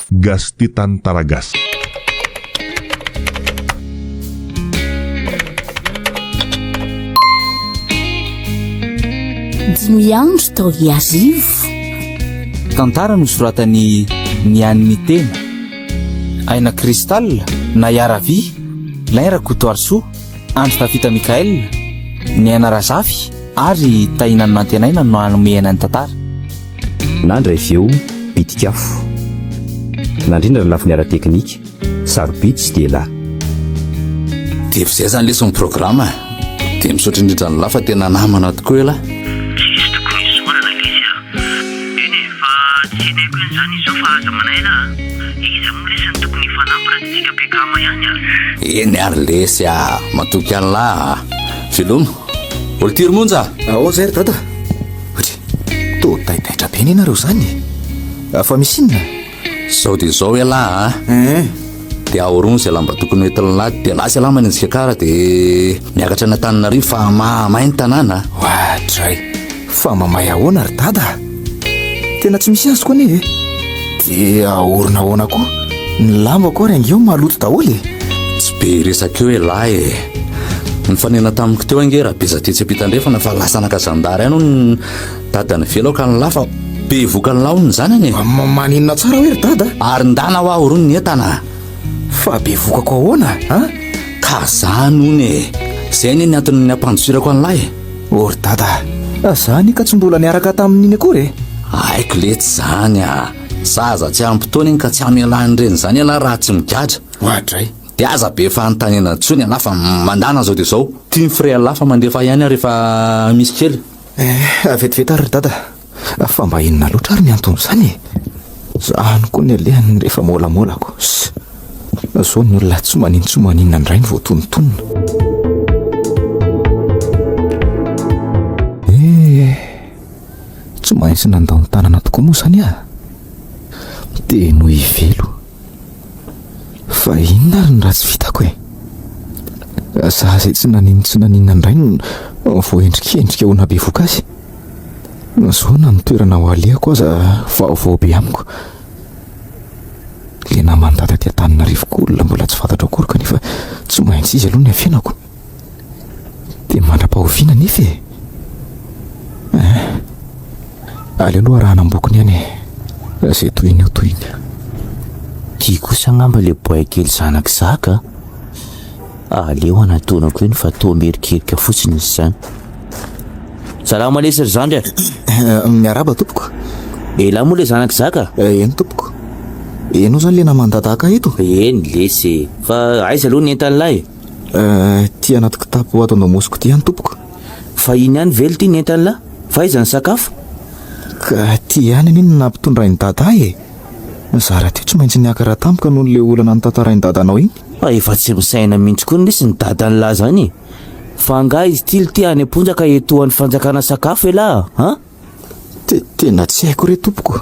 Gas Titan Taragas. Dimy andro tao iarivo. Tantara nosoratany Nian'ny Tena, Aina Kristal, Nayara-Vy, Laira Kotoarsoa, Andro Tafita Mikael, Niaina Razafy ary Tainany Mantenaina no anomehana ny tantara. Nandra iveo Bitikafo, nandrindra ny lafiny ara-teknika Sarobitsy dia lahy. Dia izay zany leson'ny programa dia misaotra indrindra ny lafa tena namana tokoa ela. Tsisy tokony isorana lesy eny fa tsy haiko eny zany izao fa aza manaina iza moa lesy ny tokony ifanampy raha tsika bekama ihany Eny ary lesy matoky any lahy veloma olo tiry monja zay ry dada to taitaitra be nenareo zany fa misy inona zao dia zao ela dia ahorony zay lamba tokony hoentin'ny lahy dia lasy alama ny antsika kara dia miakatra ny Antananarivo fa mahamay ny tanàna ohatray fa mamay ahoana ry dada tena tsy misy azy koa ane dia ahorona ahoana koa ny lamba koa rengy eo maloto daholo tsy be resaka eo lahy ny fanena tamiko teo ange raha beza tetsy ampitandrefana fa lasanaka zandary ano ny dadany velao ka ny lafa be voka ny laony zanany maninona tsara hoe ry dada ary ndana ho ahorony ny entana fa be vokako ahoana ka zany ony zay ny antony ny ampandosirako an'lahy ry dada zany ka tsy mbola niaraka tamin'iny akory haiko letsy zany zaza tsy ampytony iny ka tsy amelany reny zany ala raha tsy migadra ohatray dia aza be fanontaniana ntsony alafa mandana zao dia zao tia ny fray alafa mandefa ihany rehefa misy kely vetivety ary ry dada fa mba inona loatra ary ny antony zany zany koa ny alehany rehefa molamolako zao ny olona tsy maninona ndray ny voatonontonona tsy maintsy nandao ny tanana tokoa moa zany dia no ivelo fa inona ary ny raha tsy vitako za zay tsy naninona ndray no voendrikendrika ho nabe voka azy zao na nitoerana ho alehako aza vaovao be amiko le namandada ty Antananarivo koa olona mbola tsy fantatra akory kanefa tsy maintsy izy aloha ny afianako dia mandra-pahoviana nefa ale aloha raha nambokony ihany zay toiny eo toiny tia kosa ngamba le boay kely zanak'zaka aleo anatonako eny fa to merikerika fotsiny izy zany. Salama lesy ry zandry miaraba tompoko ela moa le zanak'zaka eny tompoko enao zany le namandadaka eto eny lesy fa aiza aloha ny entan'lahy ty anaty kitapo ato andamosiko ty ihany tompoko fa iny ihany velo ty ny entan'lahy fa aiza ny sakafo ka ty ihany aniny nampitondrainy dada zara ty tsy maintsy niakara tampoka noho le olana ny tantarainy dadanao iny efa tsy misaina mihitsy koa lesy ny dadan'lahy zany fa nga izy tily ty any amponjaka etohan'ny fanjakana sakafo ela tena tsy haiko re tompoko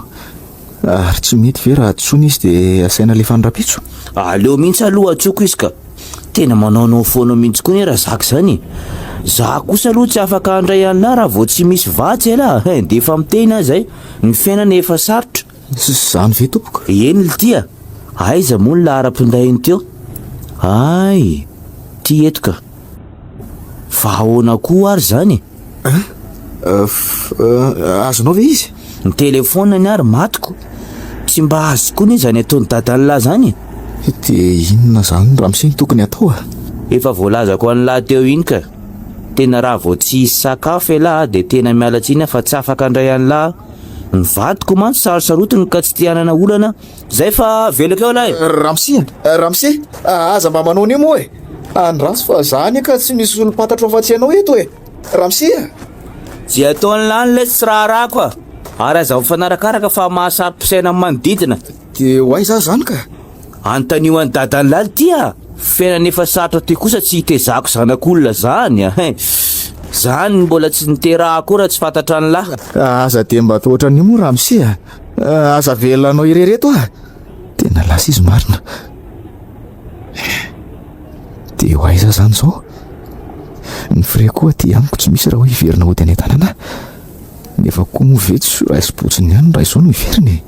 ary tsy mety ve raha tsony izy dia asaina le fandrapitso aleo mihitsy aloha atsoko izy ka tena manaonao foana mihitsy koa ny raha zaka zany za kosa aloha tsy afaka andray an'lahy raha vao tsy misy vatsy ela dia efa mitena zay ny fiainana efa sarotra zany ve tompoko eny litia aiza moa ny lahara-pindahiny teo ay ty eto ka fa ahoana koa ary zany azonao ve izy ny telefona ny ary matiko tsy mba azo koa ny zany ataony dadan'lahy zany dia inona zany raha miseny tokony atao efa voalazako an'lahy teo iny ka tena raha vao tsy hisy sakafo elahy dia tena mialatsiny fa tsy afaka andray an'lahy ny vadiko mantsy sarosarotiny ka tsy tianana olana zay fa veloko eo lahy ramose aza mba manao ny moa andraso fa zany ka tsy misy olo-pantatra afa-tsy anao eto ramose zay ataon'lahy ny lesy tsy raharahako ary aza mifanarakaraka fa mahasarym-pisaina manodidina dia ho aiza zany ka antanio any dadan'lahy tya fiainana efa sarotra ty kosa tsy hitezako zanak'olona zany zany mbola tsy niterahako raha tsy fantatra ny lahy aza dia mba tohatra ny moa ramose aza velanao irereto tena lasa izy marina dia ho aiza zany zao ny fray koa ty amiko tsy misy raha ho iverina hody any an-tanana nefa koa movetsy raisy-potsiny ihany raha izao no iveriny.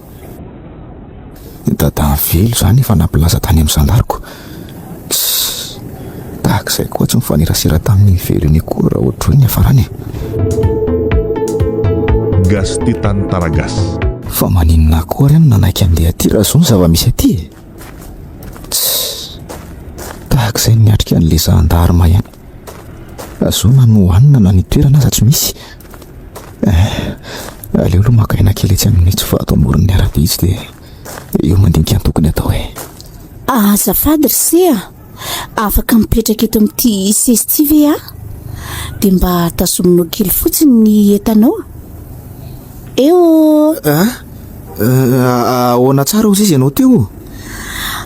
Dada velo zany efa nampilaza tany amin'ny sandariko. Tahak'izay koa tsy mifanerasera tamin'ny iveriny koa raha ohatry hoe ny hafarany. Gasty tany Taragasy. Fa maninona koa reny nanaiky andeha aty raha izao ny zava-misy aty. Tahak'izay niatrika an'le zandarma ihany. Azao na nohanina na nitoerana aza tsy misy. Aleo aloha makaina kely etsy amin'ny tsy vato amoron'ny arabe izy dia eo mandinika ny tokony atao hoe. Azafady Rsea, afaka mipetraka eto amin'ity sesty ve dia mba tazominao kely fotsiny ny entanao. Eo ahoana tsara ozy izy ianao teo?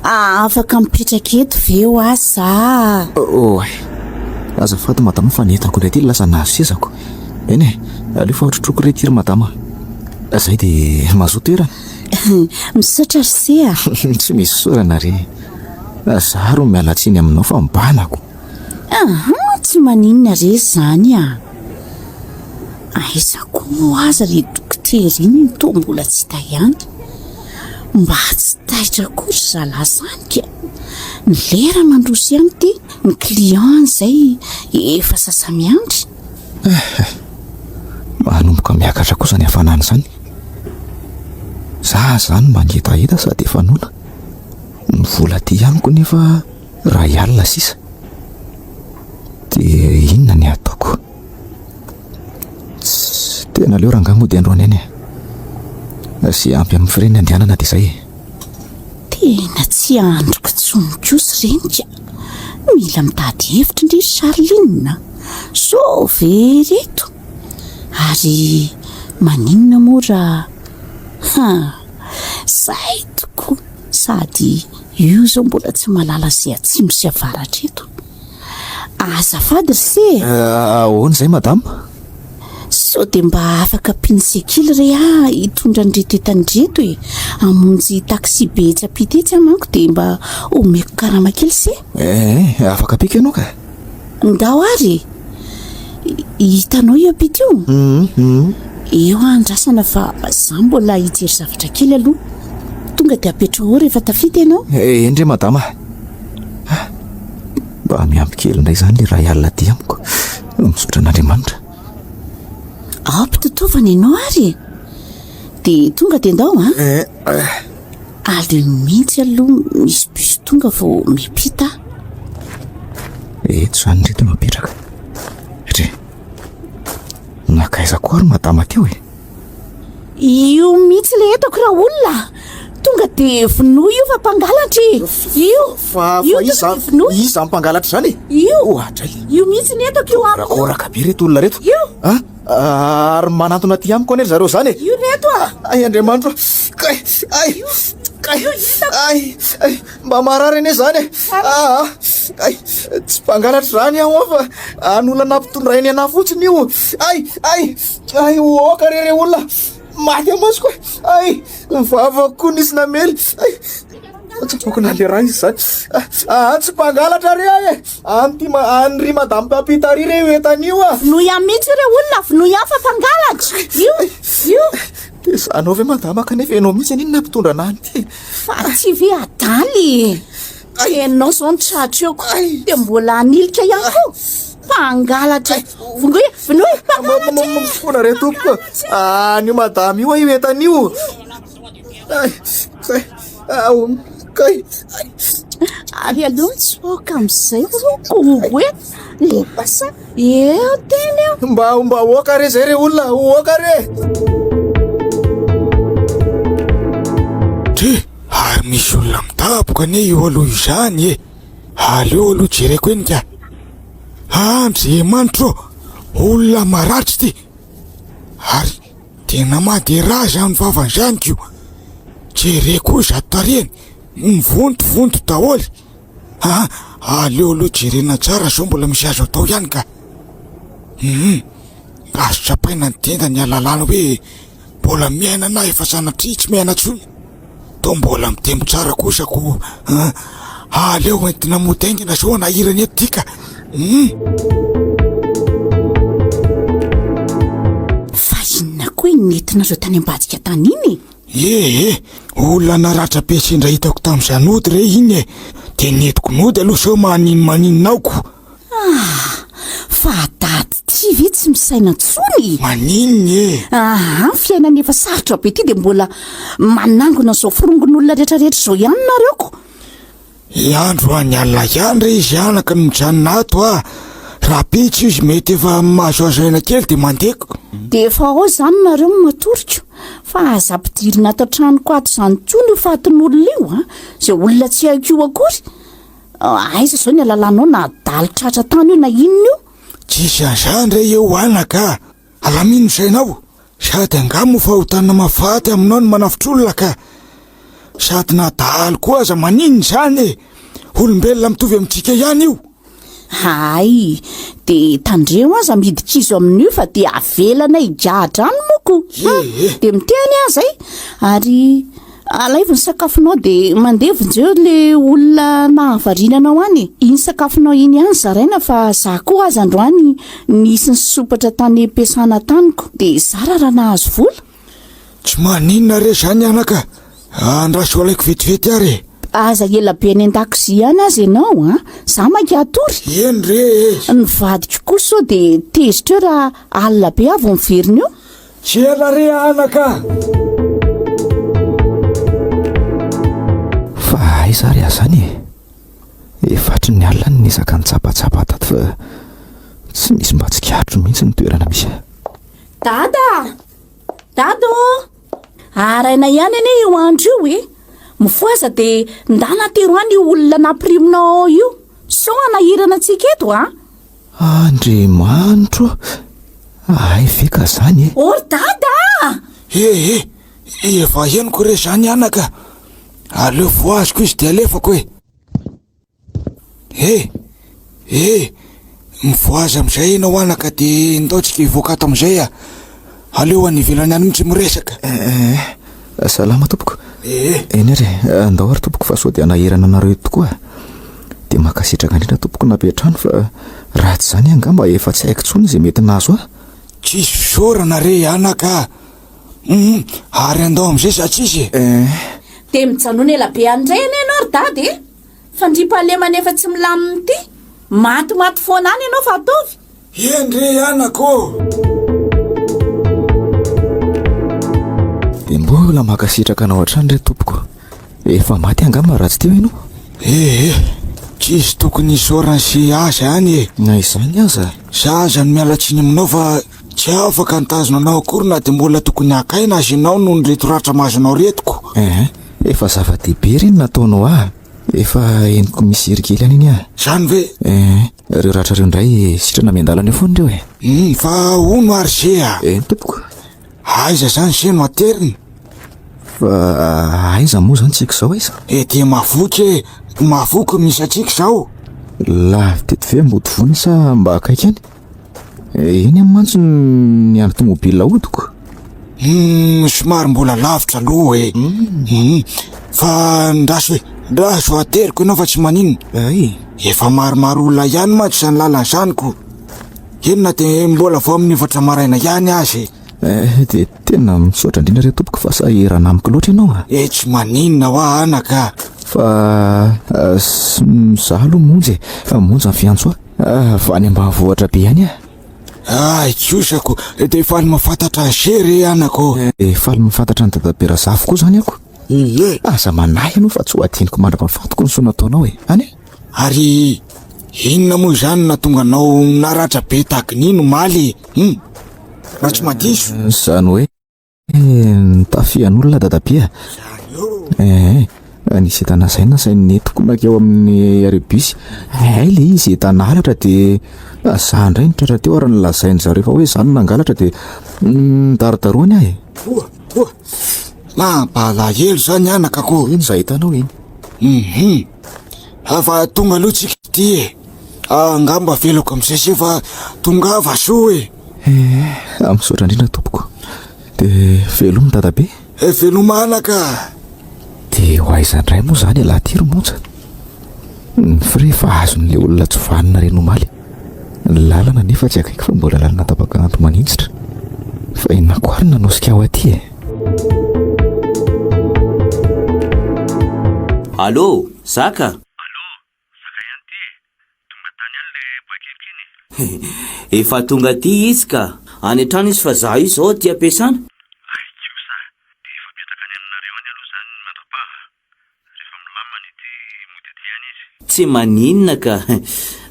Afaka mipetraka eto ve ho aza? Azafady madama fa nentako ilay ty lasa nazo sezako. Eny aleo fa otrotroko retiry madama. Zay dia mahazo toerana. Misaotra Rsea. Tsy misy sorana re. Zaho ro mialatsiny aminao fa mibanako. Tsy maninona re zany aizako no aza ry dokotera iny toa mbola tsy hita ihany. Mba tsy taitra kory zalahy zany ka ny lera mandroso ihany ty ny client zay efa sasa miandry. Manomboka miakatra kosa ny hafanana zany. Za zany mangetaheta sady efa nona. Ny vola ty ihany ko nefa ray alina sisa. Dia inona ny ataoko? Tena leo ranga mody androany eny. Sy ampy amin'ny fireny andehanana dia izay. Tena tsy androko tsonokosy renika. Mila mitady hevitra ndry Charline. So vereto. Ary maninona moa raha zay tokoa sady io zao mbola tsy malala zay atsimo sy avaratra eto. Azafady Rsea. Ahoana izay madama? So dia mba afaka pinsekily re hitondra andreto etandreto amonjy taxi be tsy apitetsy manko dia mba omeko karama kely se. Afaka pika ianao ka? Ndao ary hitanao io apity io? Eo andrasana fa za mbola hijery zavatra kely aloha. Tonga dia apetrao rehefa tafita ianao. Endre madama. Mba miampy kely indray zany le ray alina ty amiko. Misaotra an'Andriamanitra. Ampitotovana ianao ary dia tonga dia ndao aleo mihitsy aloha misy bus tonga vao mipita. Eto zany reto no apetraka. Nakaiza koa ary madama teo Io mihitsy le etako raha olona. Tonga dia vinoa io fa mpangalatry. Iza mpangalatra zany? Io mihitsy ny etako io amiko. Rakoraka be reto olona reto. Ary manantona ty amiko anery zareo zany. Io reto Ay Andriamanitra. Mba marary ane zany. Tsy mpangalatra zany aho fa an'olona nampitondra eny ana fotsiny io. Oka re olona maty amasoko. Mivavaka koa nisy namely. Tsy tokony le raha izy zany. Tsy mpangalatra re anry madame papitary re entan'io Vinoy ihany mihitsy re olona. Vinoy ihany fa mpangalatra. Io anao ve madama kanefa ianao mihitsy an'iny nampitondra anany ty. fa tsy ve adaly. Ianao zao nitratra eo dia mbola anilika ihany koa. Mpangalatra. Vinoy mpangalatra. Fona re tompoko. Anio madama io entan'io. Ary aloha tsoka amin'izay koe le basa eo teny eo. Mba oka re zay re olona. Oka re. Ary misy olona mitaboka ane io aloha izany aleo aloha jereko eny ka. Andriamanitra olona maratry ty. Ary tena madera zany vavany zany kio. Jereko zato tarihany mivontovonto daholy. Aleo aloha jerena tsara zao mbola misy azo atao ihany ka. Azo tsapaina ny tenda ny alalana hoe mbola miaina na efa sanatria tsy miaina tsony. To mbola mitempo tsara kosako. Aleo entina motaingina zao anahirany eto tika. Fa inona netinareo tany ambadika tany iny olona naratra be sindra hitako tamin'izany ody re iny de netiko nody aloha sao manininaoko fa dady ty ve tsy misaina tsony manininy fiainana efa sarotra be ty de mbola manangona zao firongon'olona rehetrarehetra zao ihany nareoko andro any alina ihany re izy anaka no mijanona ato raha pitso izy mety efa mahazoazoaina kely de mandeko de efa ao zany nareo matoriko fa aza ampidirina ato antranoko ato zany tsony io fatin'olona io zay olona tsy haiko io akory aiza zao ny alalanao na dalitratra tany io na inona io tsisy an'izany re eo anaka alamino sainao sady angamo fa hotanina mafaty aminao ny manafitr'olona ka sady nadaly koa aza maninny zany olombelona mitovy amintsika ihany io ay de tandreo aza midikizo amin'io fa de avelana higadrano moko de miteny aza ary alaivy ny sakafonao de mandevonjeo le olona nahavarinanao any iny sakafonao iny any zaraina fa za koa aza androany nisy ny sopatra tany ampiasana taniko de zara raha nahazo vola tsy maninona re zany anaka andraso alaiko vetivety ary aza ela be any an-dakozia any azy ianao za mankatory eny re ny vadiko kosa sao de tezitra eo raha alina be avo miveriny eo tsy ela re anaka fa aiza ry azany efatry ny alina ny nisaka ny tsapatsapa tato fa tsy misy mba tsikatro mihitsy ny toerana misy dado araina ihany ane io andro io mifoaza de ndana teroany olona nampriminao io sao anahirana antsika eto Andriamanitro ay veka zany ory dada efa henoko re zany anaka aleo voaziko izy de alefako mivoaza am'izay enao anaka de ndaotsika hivoaka ato am'izay aleo anivelany any mitsy miresaka salama tompoko eny ary andao ary tompoko fa sao de anahirana anareo tokoa de makasitraka indrindra tompoko napetrano fa raha tsy zany angamba efa tsy haiko tsony zay mety nazo tsisy fisaorana re anaka ary andao am'izay sa tsisy de mijanona ela be andray ane ianao ry dady fandripahalemana efa tsy milaminy ty matimaty foana any ianao fa atovy endre anako de mbola makasitraka anao hatrany re tompoko efa maty angamba raha tsy teo ianao tsisy tokony isaorana sy aza any na izany aza zaza ny mialatsiny aminao fa tsy afaka nitazona anao akory na de mbola tokony akaina azy ianao no ny reto ratra mahazonao retiko efa zava-dehibe reny nataonao efa eniko misy herikely any iny zany ve reo ratra reo ndray sitrana miandalana eo foany reo fa ono ary ze tompoko aiza zany ze no ateriny fa aiza moa zany tsika zao aiza de mavoky misy atsika zao lavy tety ve mbody vony sa mba akaiky any eny am'mantso ny andro tomobila odiko somary mbola lavitra aloha fa ndaso ateriko ianao fa tsy maninona efa maromaro olona ihany matsy zany lalany zaniko enona de mbola vao amin'ny efatra maraina ihany azy de tena misaotra indrindra re tompoko fa sahirana amiko loatra ianao tsy maninona hoa anaka fa za aloha monjy ny fiantso fa any ambanivohitra be ihany tsosako de faly mafantatra ny zery anako faly mafantatra ny dadaberazafo koa zany ako aza manahy anao fa tsy ho adiniko mandra-mafantoko ny so nataonao any ary inona moa zany na tonga anao naratra be takinino maly raha tsy madiso zany hoe nitafian'olona dadabea nisy etana zay na sainy netoko nakeo amin'ny aribusy le izy etanalatra de za ndray nitratra teo ary nylazainy zareo fa hoe zany nangalatra de daridaroany mampalahelo zany anaka ko iny za hitanao iny fa tonga aloha tsika ty angamba veloko am'izay se fa tonga ava so amisaotra indrindra tompoko de velomy dadabe veloma anaka de ho aizandray moa zany alaty romonja rehefa azon'le olona tsy vanina reny omaly lalana nefa tsy akaiky fa mbola lalana tapaka andro manintsitra fa inakoary nanosika ao aty e. Allô, Zaka? Allô, Zaka ihany ty. Tonga tany any le boakelikiny. Efa tonga ty izy ka. Any an-trano izy fa zaho io zao ty ampiasana. Ay, tsiosa. Dia efa mipetraka any aminareo any aloha zany mandrapaha. Rehefa milamana ity mody ty any izy. Tsy maninona ka.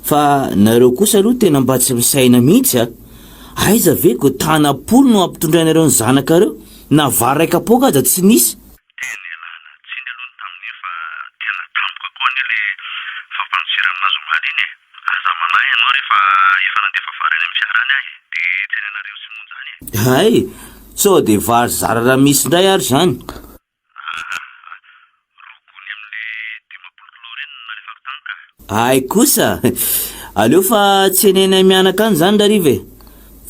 Fa nareo kosa aloha tena mba tsy misaina mihitsy a. Aiza ve ko tanapolo no ampitondrainareo ny zanakareo? Na vary raika poka aza tsy nisy. Tena elana tsiny aloha ny tamin'io fa tena tampoka koa anie le fampanjira aminazy omaly iny e. Aza manahy ianao rehefa efa nandefa vary any amin'ny fiarany ahy dia tena nareo tsy monja any e. Hay, sao de vary zara raha misy indray ary zany. Rokony amin'le 10 kilao reny nalefako tany ka. Ay kosa. Aleo fa tsy enena mianaka any zany dariva e.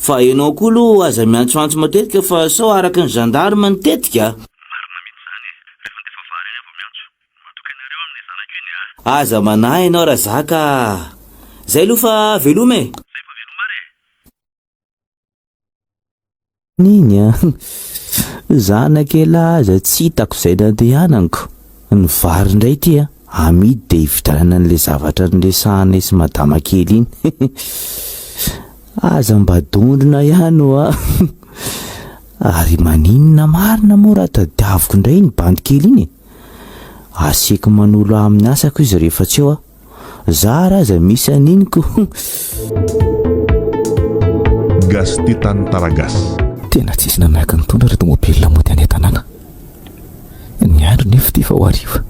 Fa ianao koa aloha aza miantsoantso matetika fa sao araka ny gendarme nitetika. Marina mihitsy zany rehefa ndefa vary any avy miantso. Matoka ianareo amin'ny zanako iny a. Aza manahy ianao raha Zaka. Zay aloha fa veloma e. Zay fa veloma re. Niny a. Zanakela aza tsy hitako izay nandehanako. Ny vary indray ty a. Amidy dia hividrana an'le zavatra niresahanay sy madama kely iny. Aza mba dondrona ihany o a. Ary maninona marina moa raha tadiaviko indray ny bandy kely iny. Asiako manolo amin'ny asako izy rehefa tsy eo a. Zara aza misy aniniko. Gasty Tantaragasy. Tena tsisy nanahaka nitondra reto mobile mody any tanàna. Ny andro nefa ty fa ho hariva.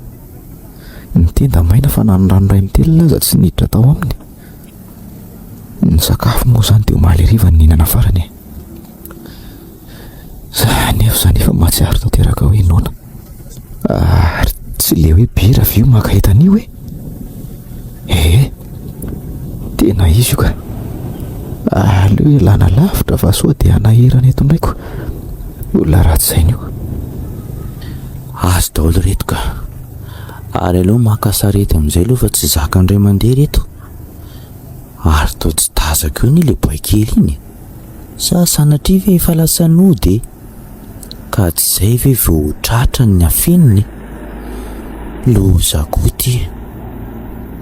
Ny tenda maina fa nanorano ray mitelina aza tsy niditra tao aminy. Ny sakafo moa zany dia omaly hariva ny ninana farany. Zany efa zany efa mahatsiaro tanteraka hoe nona. Ary tsy le hoe bira vio maka entan'io e. Tena izy io ka. Aleo ilana lavitra fa soa dia anahirana eto ndraiko. Olona ratsy izay io. Azo daholo reto ka. Ary aloha maka sarety amin'izay aloha fa tsy zaka indray mandeha reto. Ary tao tsy tazako io ny le boay kely iny. Sa sanatria ve efa lasa nody e? Ka tsy izay ve vao tratra ny afeniny. Loza koa ty.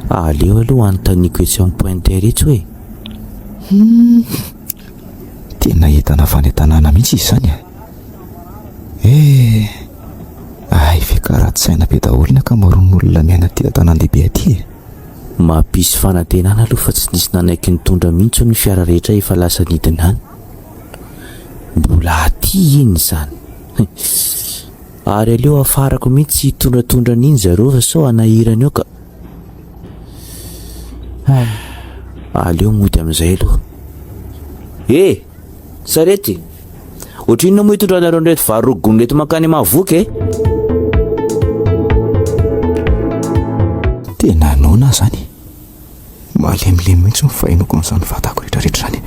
Aleo aloha anontaniako etsy amin'ny pointer etsy hoe. Tena entana avy any tanàna mihitsy izy zany e. Ay ve karaha-tsaina be daholo ny akamaroan'olona miaina aty tanàn-dehibe aty e. Mampisy fanantenana aloha fa tsy nisy nanaiky nitondra mihitsy ny fiara rehetra efa lasa nidina any. Mbola aty iny zany. Ary aleo afarako mihitsy hitondratondra n'iny zareo fa sao anahirana eo ka. Aleo mody amin'izay aloha. Sarety. Ohatrinona moa hitondranareo nreto vary rogony reto mankany Mahavoky e? Tena nona zany. Malemilemy mihitsy mifahinoko amin'izany vatako rehetrarehetra zany.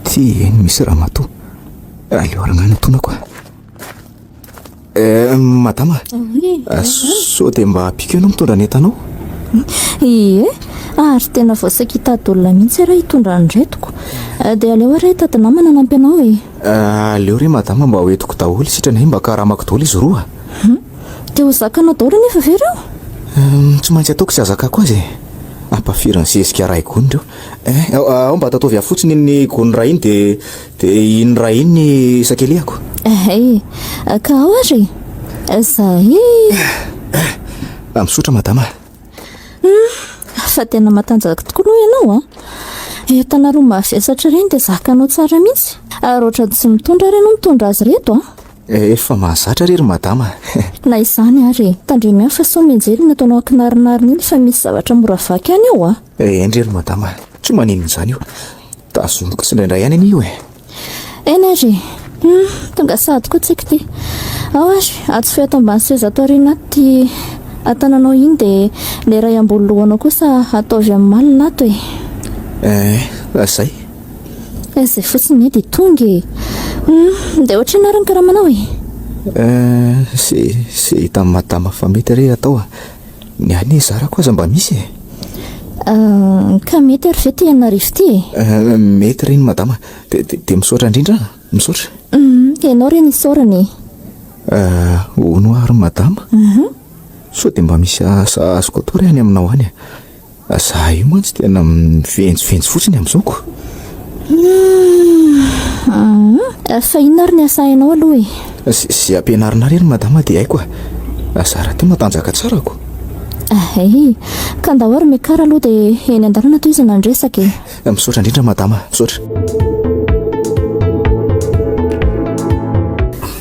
Ty eny misy raha matoa. Aleo arangana tona koa. Madama. Sao dia mba apiko ianao mitondra ny entanao? Ary tena voasakitady olona mihitsy raha hitondra ny retoko. Dia aleo raha hitady namana nampy anao e. Aleo re madama mba hoentiko daholo sitrany mba karamako daholo izy roa. Dia ho zakanao daholo nefa ve reo? Tsy maintsy ataoko sy azakako azy. Ampafirany zezika raha igony reo. Ao mba atatovy fotsiny ny gony raha iny dia iny raha iny ny sakelehako. Ka ao ary zay. Misotra madama. Fa tena matanjaka tokoa aloha ianao a. Entana roa mahaviasatra ireny dia zakanao tsara mihitsy. Ary ohatra tsy mitondra ireny mitondra azy reto a. Efa mahazatra rery madama. Na izany ary tandremy fa sao menjery nataonao ankinarinarina iny fa misy zavatra mora vaky any ao a. Endrery madama, tsy maninona izany io. Tazomiko tsy indraindray ihany io e. Eny ary tonga sady koa tsika ty. Ao ary atsy feto ambany seza ato aoriana ty atananao iny dia le ray ambony lohanao kosa ataovy amin'ny malina ato e. Zay. Izay fotsiny dia tonga e. Dia ohatrina ary ny karamanao e. Sy hita amin'ny madama fa mety re atao. Ny any zarako aza mba misy e. Ka mety ary ve ty ianarivo ty mety reny madama de misaotra indrindra misaotra ianao reny isaorany ono ary madama so de mba misy asa azoko atao ry any aminao any za io mantsy tena mivenjivenjy fotsiny amin'izao fa inona ary ny asainao aloha sy ampianarina reny madama de haiko za raha ty matanjaka tsarako ka ndao ary miakara aloha de eny an-dalana toy izy nandresaka misaotra indrindra madama misaotra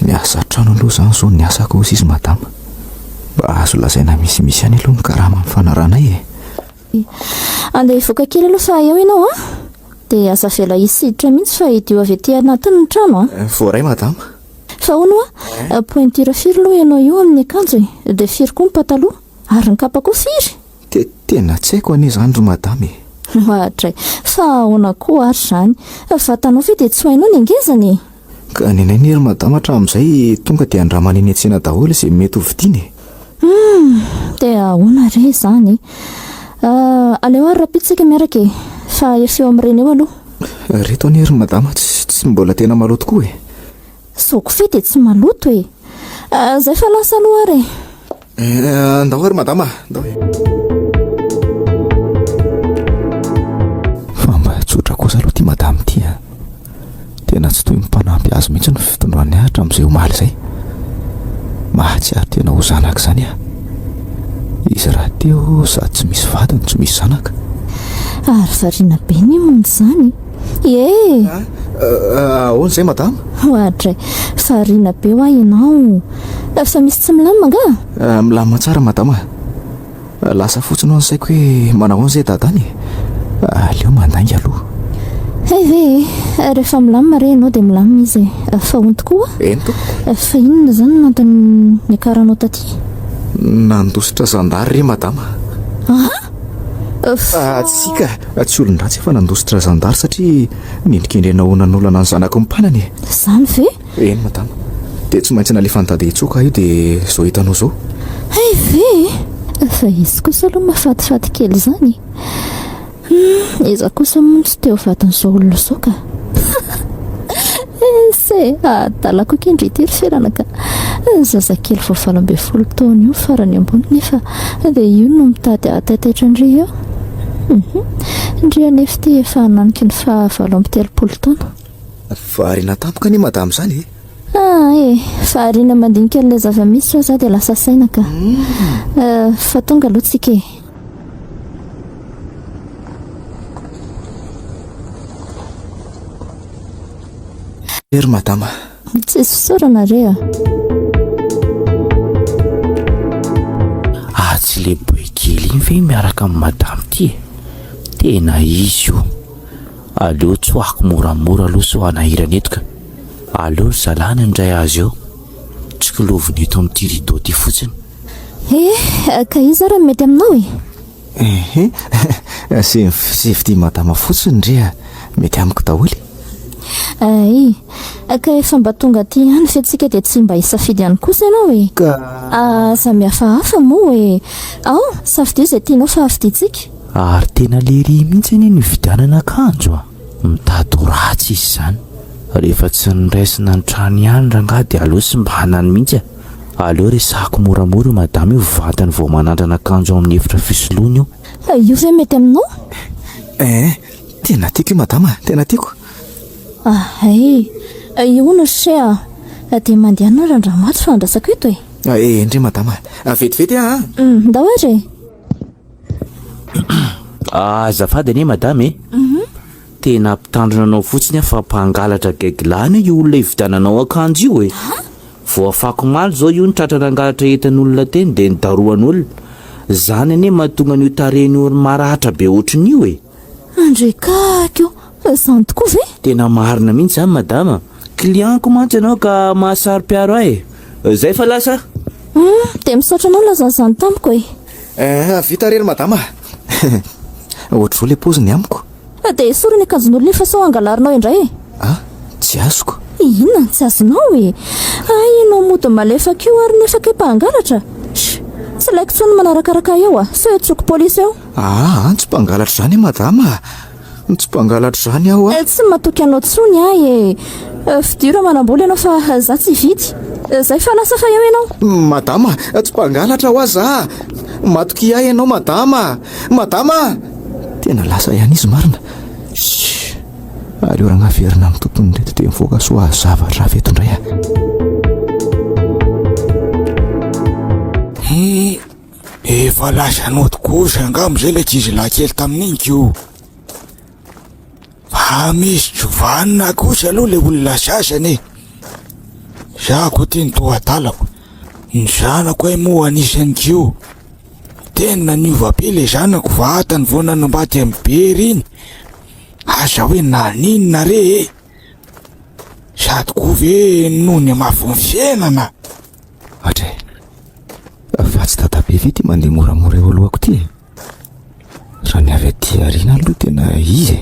miasa trano aloha zany zao ny asako ozy izy madama mba azo lazaina misimisy any aloha ny karama mifanaranay andeha ivoaka kely aloha fa eo ianao de aza vela isiditra mihitsy fa idio avy aty anatiny ny trano voaray madama fa ono pointure firy aloha ianao io amin'ny akanjo de firy koa ny pataloha ary ny kapa koa firy tena tsy haiko ane zany ro madama ohatra fa ona koa ary zany vatanao ve de tsy hainao ny angezany ka nenay nery madama hatramin'izay tonga de andramana eny an-tsena daholo izay mety ho vidiany de ahoana re zany aleo ary rapitsika miaraka fa efeo amin'ireny eo aloha reto anery madama tsy mbola tena maloto koa soko fe de tsy maloto zay fa lasa aloha ary andao ary madama fa mba tsotra kosa aloha ty madama ty tena tsy toy mipanampy azy mihitsy ny fitondroany ahatra amin'izay omaly zay mahatsiaro tena ho zanaka zany izy raha teo sady tsy misy vadiny tsy misy zanaka ary variana be ny mony zany ahoana zay madama ohatra variana be ho ianao fa misy tsy milamina nga milamina tsara madama lasa fotsiny ho ansaiko hoe manao an'izay dadany aleo mandangy aloha ve rehefa milamina re ianao de milamina izy fa onto koa fa inona zany nantony niakaranao taty nandositra zandary re madama tsika tsy olon-dratsy efa nandositra zandary satria nindrikindrena honan'olana ny zanako mimpanany zany ve eny madama de tsy maintsy nalefantady itsoka io de zao hitanao zao ve fa izy kosa aloha mafatifaty kely zany iza kosa moa tsy teo vatin'izao olona zao ka se adalako kendrity ry firanaka zazakely vao 20 taona io farany ambony nefa de io no mitady ataitaitra ndre eo ndre anefa ty efa hananiky ny 20 taona variana tampoka anie madama zany variana mandinika n'ilay zava-misy za de lasa saina ka fa tonga aloha tsika ery madama tsy fisaorana re tsy le boekely iny ve miaraka amin'ny madama ty tena izy io aleo tsoako moramora aloha so anahirana eto ka aleo zalana indray azy eo tsy kiloviny eto amin'ity rideau ty fotsiny ka izy raha mety aminao sefity madama fotsiny ndre mety amiko daholy ka efa mba tonga aty ihany feantsika de tsy mba hisafidy ihany kosa ianao samihafahafa moa safidio izay tianao fa hafiditsika ary tena lery mihitsy anie nividianana akanjo mitady ho ratsy izy zany rehefa tsy niraisina ny trano ihany rangahy de aleo sy mba hanany mihitsy aleo resako moramora madama io vatany vao manandrana akanjo ao amin'ny efitra fisoloana io ve mety aminao tena tiako io madama tena tiako iono se de mandehana randramaty fa andrasako eto ndre madama vetivety ndao ary azafady anie madama tena ampitandronanao fotsiny fa mpangalatra gaglany io olona hividiananao akanjo io vao afako maly zao io nitratrana angalatra entan'olona teny de nidaroan'olona zany anie mahatonga n'io tareny olo maratra be ohatrin'io andrekakio zany tokoa ve tena marina mihitsy zany madama clientko mantsy ianao ka mahasary-piaro zay fa lasa de misaotra anao lazazany tamiko vita rery madama ohatra zao le poziny amiko de esorany akanjon'olona efa sao angalarinao indray tsy azoko inona tsy azonao ianao mody malefaka io ary nefa ke mpangalatra sy laiko tsony manarakaraka eo so tsoko polisy eo tsy mpangalatra zany madama tsy mpangalatra zany aho tsy matoky anao tsony fidiro manamboly ianao fa za tsy vidy zay fanasa fa eo ianao madama tsy mpangalatra ho aza matoky ahy ianao madama tena lasa ihany izy marina aleo ragnaverina amin'ny tontony reto dia mivoaka so ahazavatra vetondray efa lasa notokosa angamo zay la kizy laha kely tamin'inko fa misy jovanina kosa aloha le olona sasany za ko ty nytoadalako ny zanako ay moa anisan'kio tena niova be le zanako vatany vao nanambady amin'ny bery iny aza hoe naninona re sady ko ve noho ny mavony fiainana atre fa tsy dadabe ve ty mandeha moramora eo alohako ty raha ny avy aty arina aloha tena izy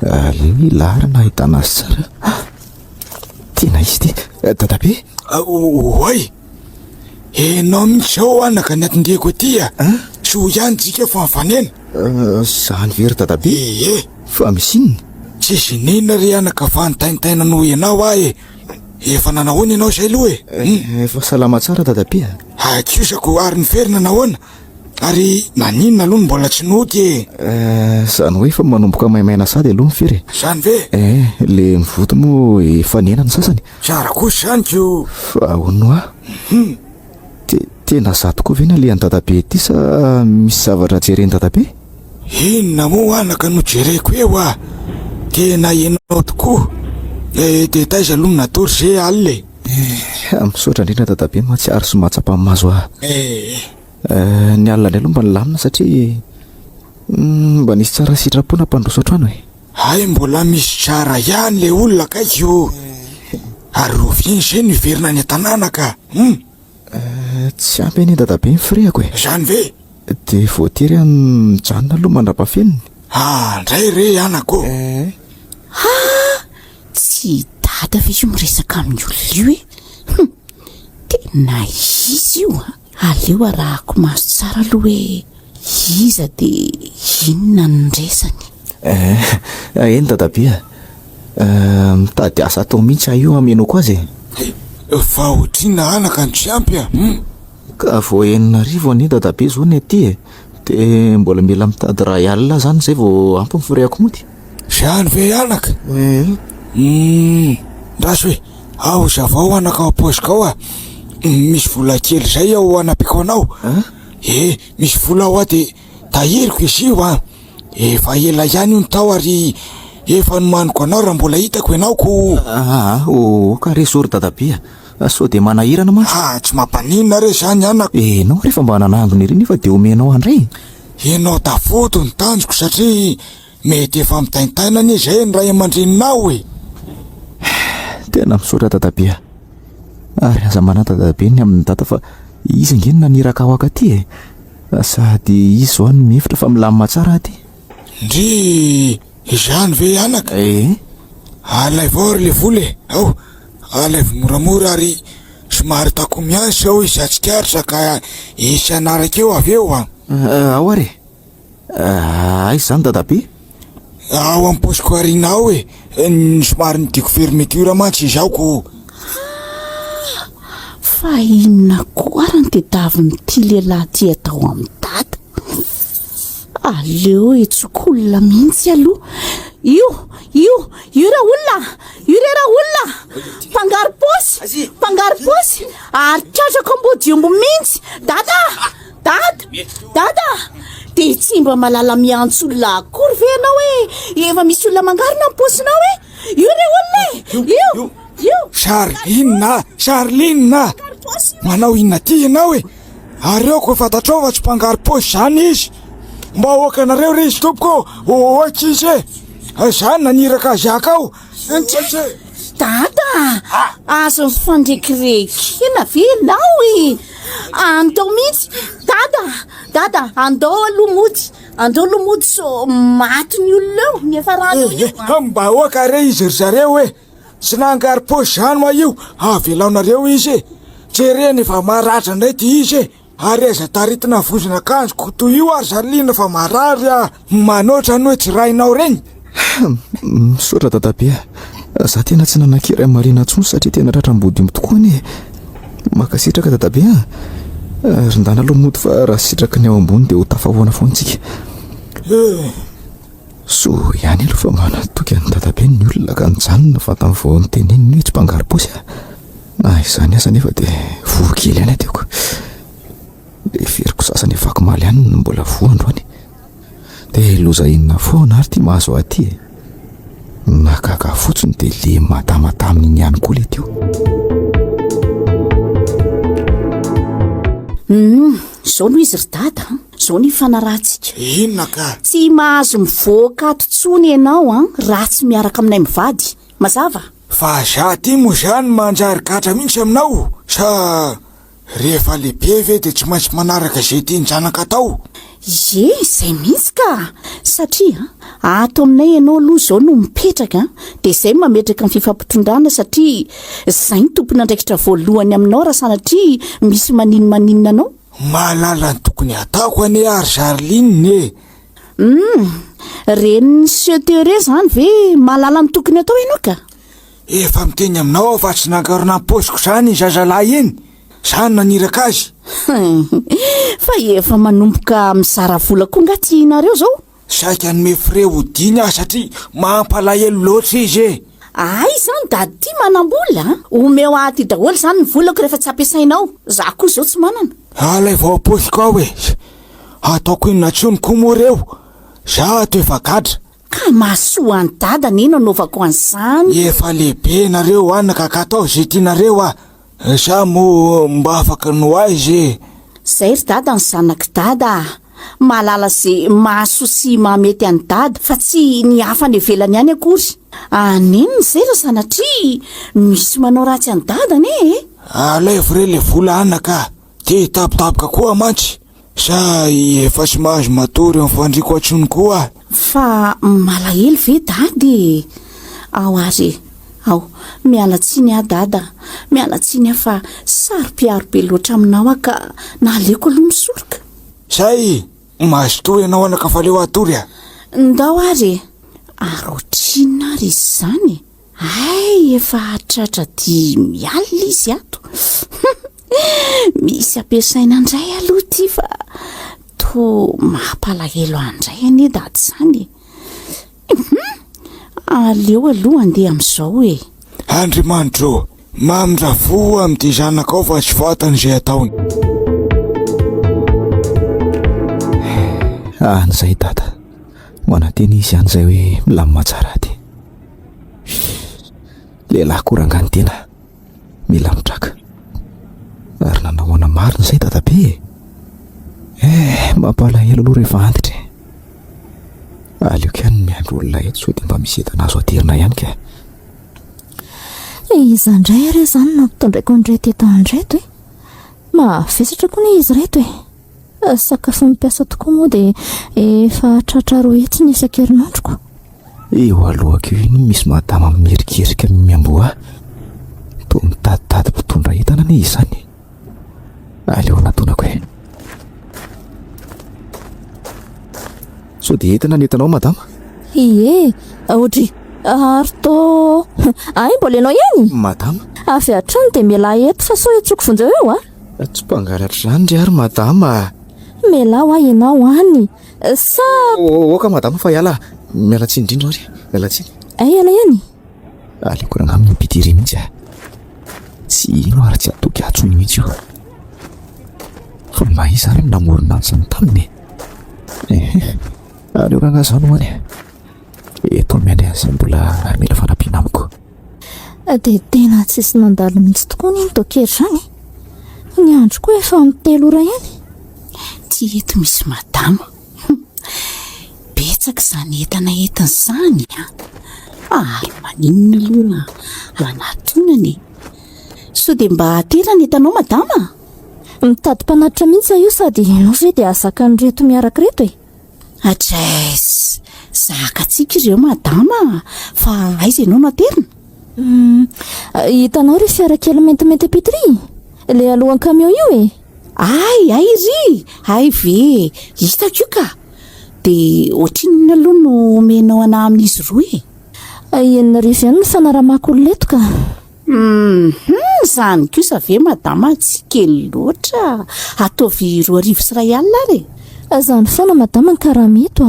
aleo ilarina ahitana azy tsara tena izy ty dadabe oay enao mihitsy zao anaka ny atindeko aty so ihany tsika fa mifanena zany very dadabe fa misy inona tsisy nina re anaka fantaintaina no ianao efa nanahoana ianao zay aloha efa salama tsara dadabe akiosako ary ny ferina nahoana ary naninona aloha mbola tsy noty zany hoe fa manomboka maimaina sady aloha mifery zany ve le mivoto moa efa nena ny sasany tsara kosa zany ko fa ahonoa tena za tokoa ve nalehan'ny dadabe ty sa misy zavatra jereny dadabe inona moa anaka no jereko eo tena ianao tokoa de taiza aloha natory zay alile misaotra indrindra dadabe mahatsiaro sy mahatsapa-mazo ny alina ny aloha mba nilamina satria mba nisy tsara sitrapoana mpandroso atrano ay mbola misy tsara ihany le olona kaikyo ary roviny zay niverina ny tanànaka tsy ampy eny dadabe mifirehako zany ve de voatery mijanona aloha mandrapafeniny ndray re anako tsy dada ve io miresaka amin'ny olona io tena izy io aleo arahako maso tsara aloha hoe iza de inona ny resany eny dadabe mitady asa atao mihitsy io amenao koa azy fa otrina anaka ny tsy ampy ka vo enina rivo any dadabe zao ny aty de mbola mila mitady raha ialina zany zay vao ampy mifirehako moty zany ve anaka rasy hoe ao zavao anaka ao aposika ao misy vola kely zay ao anapiko anao misy vola ao de tahiriko izy io efa ela ihany io ny tao ary efa nomaniko anao raha mbola hitako ianao ko ka resory dadabe so de manahirana ma tsy mampaninona re zany anako enao rehefa mba nanangony ry nefa de omenao andray ianao tafoto ny tanjoko satria mety efa mitaintainany zay ny ray aman-dreninao tena misaotra dadabe ary aza manata dadabe ny amin'ny data fa izy ngeny naniraka ao akaty sady izy zao ny mihevitra fa milamina tsara aty ndry zany ve anaka alay vao ry le voly ao alay moramora ary somary tako mianso ao izy atsikaritra ka isy anaraka eo avy eo ao ary aizy zany dadabe ao amposiko arina ao ny somary nydiko fermeture mantsy izaoko fa inona koa raha ny tedavy nyity lehilahy ty atao amin'ny dada aleo etsokolona mihitsy aloha io raha olona mpangary posy ary tratrako ambodiombo mihitsy dada de tsy mba malala miantso olona akory ve anao hoe efa misy olona mangarina amin'ny posinao io re olona io Charline manao inona ty ianao areo ko fatatrao fa tsy mpangary posy zany izy mba hoaka anareo re izy tompoko ohaky izy zany naniraka azy akao dada azo mifandrekirekina ve nao andao mihitsy dada andao aloha mody so maty ny olona eo nefa rano mba hoaka re izy ry zareo tsy nangary posy zany ma io avelaonareo izy jereny efa maratra ndray ty izy ary aiza taritina vozona kanjoko toy io ary Zarlina fa marary manoatra ny hoe tsy rainao reny. Misaotra dadabe, za tena tsy nanan-kira marina ntsony satria tena ratram-body tokoa anie. Makasitraka dadabe rindana aloha mody fa raha sitraka ny ao ambony dia ho tafahoana foantsika. So ihany aloha fa manatoky any dadabe ny olona ka nijanona fa tamin'ny vao nyteneniny hoe tsy mpangaro-paosy izany asa nefa dia voakely any ateoko. Dia feriko sasany avako maly any no mbola voandro any dia loza inona foana ary ty mahazo aty nakaka fotsiny dia le matamata amin'iny ihany koa le teo. Zao no izy ry dada, zao ny fanarahantsika. Inona ka? Tsy mahazo mivoaka totsony ianao raha tsy miaraka aminay mivady. Mazava? Fa za ty moa zany manjary gatra mihitsy aminao sa rehefa lehibe ve dia tsy maintsy manaraka izay tiany zanaka atao? Izay mihitsy ka, satria ato aminay ianao aloha zao no mipetraka dia izay mametraka ny fifampitondrana satria izay ny tompona andraikitra voalohany aminao raha sanatria misy maninona anao. Mahalala ny tokony ataoko ane ary Zarlina reniny setere zany ve mahalala ny tokony atao ianao ka? Efa miteny aminao fa tsy nankarona am-paosiko zany zazalahy eny, zany naniraka azy. Fa efa manomboka mizara vola koa ngaty nareo zao. Saika nome fire hodiny satria mampalahelo loatra izy. Ay zany dady ty manam-bola omeo aty daholo zany ny volako rehefa tsy ampiasainao. Za koa zao tsy manana. Alay vao am-paosiko ao ataoko inona tsoniko moa reo, za to efa gadra. Ka mahasoa any dada nino anaovako an'izany. Efa lehibe nareo anaka ka atao zay tianareo sa mo mba afaka no aizy. Zay ry dada ny zanaka dada, mahalala zay mahasoa sy mahamety any dada fa tsy ny hafa ny velany ihany akory. Aneniny zay ra sanatria misy manao ratsy any dada ne. Alay vore le vola anaka dia tapitapoka koa mantsy sa efa sy mahazo matory amin'ny fandriko atsony koa. Fa malahelo ve dady? Ao ary ao, miala tsiny dada, miala tsiny fa saro-piaro be loatra aminao ka naleko aloha misoroka. Zay mahazo toy ianao anaka fa leo atory ndao ary arotrinina ary izy zany. Ay efa tratra di mialina izy ato. Misy ampiasaina andray aloha ty fa to mampalahelo andray ane dady zany. Aleo aloha andeha amin'izao Andriamanitro, mamindra-vo amin'ity zanakao fa tsy fantany izay ataony. An'izay dada, mananteny izy an'izay hoe milamina tsara ty. Lehilahy korangany tena mila mitraka ary nanahoana marina izay dadabe. Mampalahelo aloha rehefa antitra. Aleoko ihany miandro olona eto sao dia mba misy entana azo aterina ihany ka. Izy andray ary zany nampitondraiko andray teto andreto mavesatra koa ny izy reto sakafo mipiasa tokoa moa dia efa tratra roa etsy isan-kerinandroko. Eo alohako io misy madama miherikerika miamboa toa mitaditady mpitondra entana anie izy zany. Aleo natonako so dia entana ny entanao madama? Ie, ohatry ary to ay mbola ianao ihany madama? Avy hatrany dia miala eto fa so etsoko vonjeo eo tsy mpangalatra zany ry ary madama. Mialao ianao any sa oka madama fa iala miala tsiny indrindra ary miala tsiny. Ay iala ihany aleko raha amin'ny mpidiry mihitsy tsy ino ary tsy atoky atsony mihitsy io fa mahisa ary namorona an'izany taminy. Aleo raha ngazany hoany eto miandry an'izay mbola mila fanampiana amiko. Dia tena tsisy nandalo mihitsy tokoa ny dokery zany. Ny andro koa efa amin'ny 3 ora ihany. Ty eto misy madama betsaka izany entana entiny izany ary maninona aloha anatonany. So dia mba aterana entanao madama? Mitady mpanatitra mihitsy io sady ianao ve dia azaka ny reto miaraka reto Adres, zaka-tsika ireo madama fa aiza ianao no aterina? Hitanao ry fiara kely mentimety pitry le alohan'ny camion io ay ry ay ve hitako io ka de ohatrinny aloha no omenao ana amin'izy roa enina rivo ihany ny fanaraha-mako ololetoka. Zany kosa ve madama tsy kely loatra ataovy 2 sy 1 alina ary Azany foana madama ny karaha mety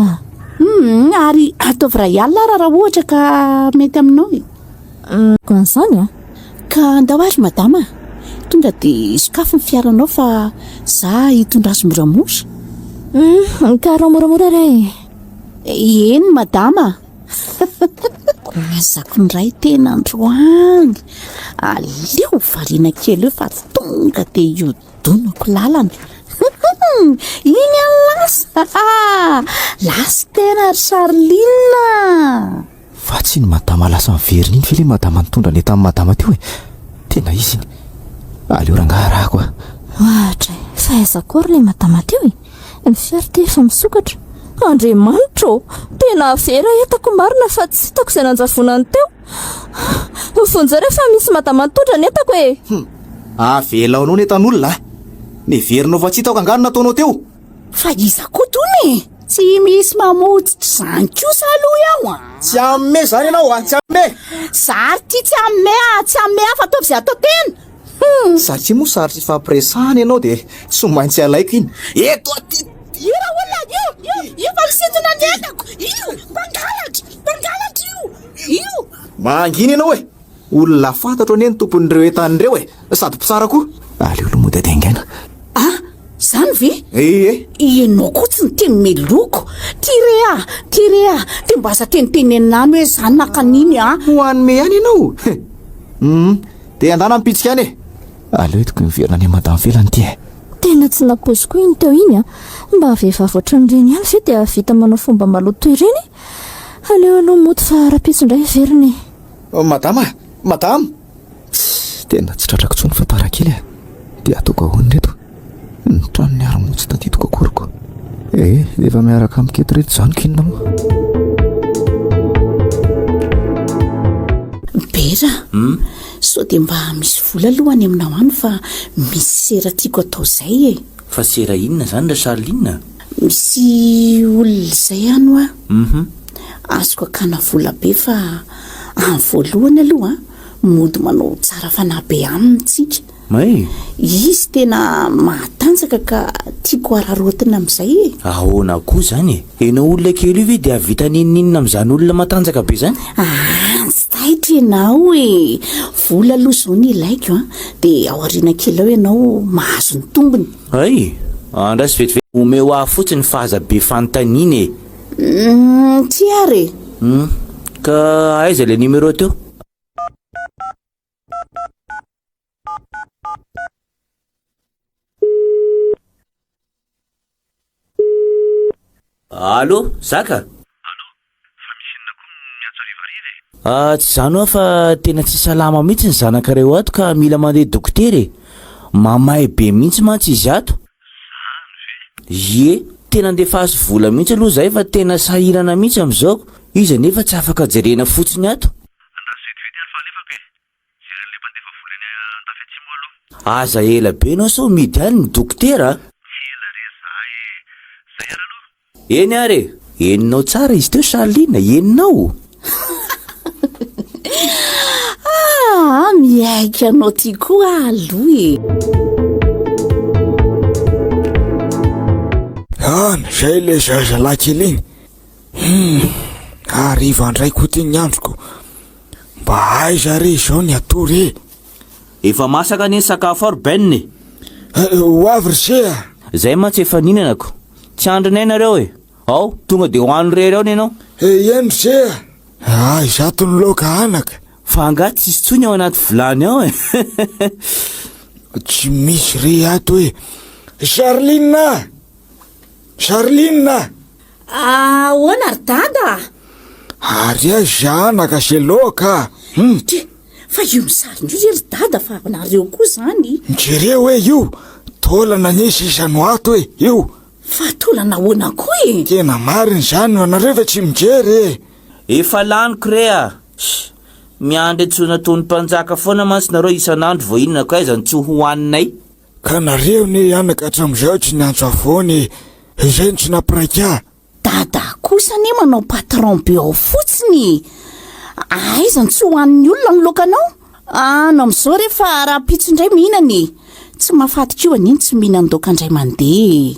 ary ataovy 1 alina raha ohatra ka mety aminao an'izany ka andao ary madama tonga de sokafo ny fiaranao fa za hitondra azy moramora ny karaha moramora ray eny madama azako ny ray tena androany aleo variana kely eo fa tonga de iodonako lalana iny alasa lasa tena ry Charline fa tsy ny madama lasa miveriny iny fe le madama nitondra ny tamin'ny madama teo tena izy iny aleo rangaharahako ohatra fa aizakory le madama teo ny fiary te efa misokatra Andriamanitra tena vera etako marina fa tsy hitako izay nanjavonany teo vonjare fa misy madama nitondra ny etako velaonao ny etan'olona ny verinao fa tsy hitako angano nataonao teo fa iza koa tony tsy misy mamotitra zany kosa aloha iaho tsy amme zany ianao tsy amme zary ty tsy amme fa ataovy izay atao tena satria moa sarotry fampiresahana ianao de tsy maintsy alaiko iny eto aty ira olona io fa misentona ny etako io mpangalatra io mangina ianao olona fantatro anie ny tompon'ireo etan'ireo sady mpisara koa aleo lo mody adengaina zany ve ianao koa tsy niteny meloko tirea de mba asa tenitenenano hoe zany nakaniny ho anome ihany ianao de andana mipitsika any aleo etiko miverina any madama velany ty tena tsy napoziko iny teo iny mba vehivavy ohatran'ireny ihany ve dia vita manao fomba maloto ireny aleo aloha mody fa rapitsindray veriny madama tena tsy tratrako tsony fa tarakely dia ataoko ahoany reto ny trano ny ara-motsy tadidiko akoriko efa miaraka miketo reto zany kinona moa bera so de mba misy vola alohany aminao any fa misy sera tiako atao zay fa sera inona zany ra Charline misy olona zay ano azoko akana vola be fa amin'ny voalohany aloha mody manao tsara fanahy be aminy tsika izy tena matanjaka ka tiako ararotina amin'izay ahoana koa zany enao olona kely io ve dia avita nininina amin'izany olona matanjaka be zany tsy taitra ianao vola aloha zao ny ilaiko de ao ariana kely ao ianao mahazo ny tombony andrasy vetivety omeo ahy fotsiny fahazabe fanontaniana ty ary ka aiza le numéro teo Allo, Zaka? Allo, fa misy inona koa miantso harivariva tsy zany hoa fa tena tsy salama mihitsy ny zanakareo ato ka mila mandeha dokotera mamay be mihitsy mantsy izy ato tena andefa azo vola mihitsy aloha zay fa tena sahirana mihitsy amin'izao izy nefa tsy afaka jerena fotsiny ato aza ela be anao sao midy any ny dokotera eny ary eninao tsara izy teo Charline eninao miaika anao ty koa aloha zay le zazalakely iny ariva andray koa ty ny androko mba aiza re zao ny atory efa masaka ny sakafo ary benny hoavy ry zay mantsy efa ninanako tsy andrinay nareo ao tonga de hoano rery ao ny ianao eny ry zato ny loka anaka fa angaty tsisy tsony ao anaty vilany ao tsy misy re ato hoe Charline ahoana ry dada ary zanaka ze loka fa io misarindro ry dada fa nareo koa zany jereo hoe io tolana nisy isano ato io fa tolana ahoana koa tena mariny zany anareo fa tsy mijery efa laniko rea miandry antsona tony mpanjaka foana mantsy nareo isan'andro vo inona ko aiza ny tsy hohaninay ka nareo ny anaka hatramin'izao tsy niantso avoany izay ny tsy nampiraika. Dada kosa ny manao patron be ao fotsiny. Aizany tsy hoan'ny olona ny lokanao. Ano amin'izao rehefa raha-pitso indray mihinany. Tsy mahafatika io aniny tsy mihinan-doka indray mandeha.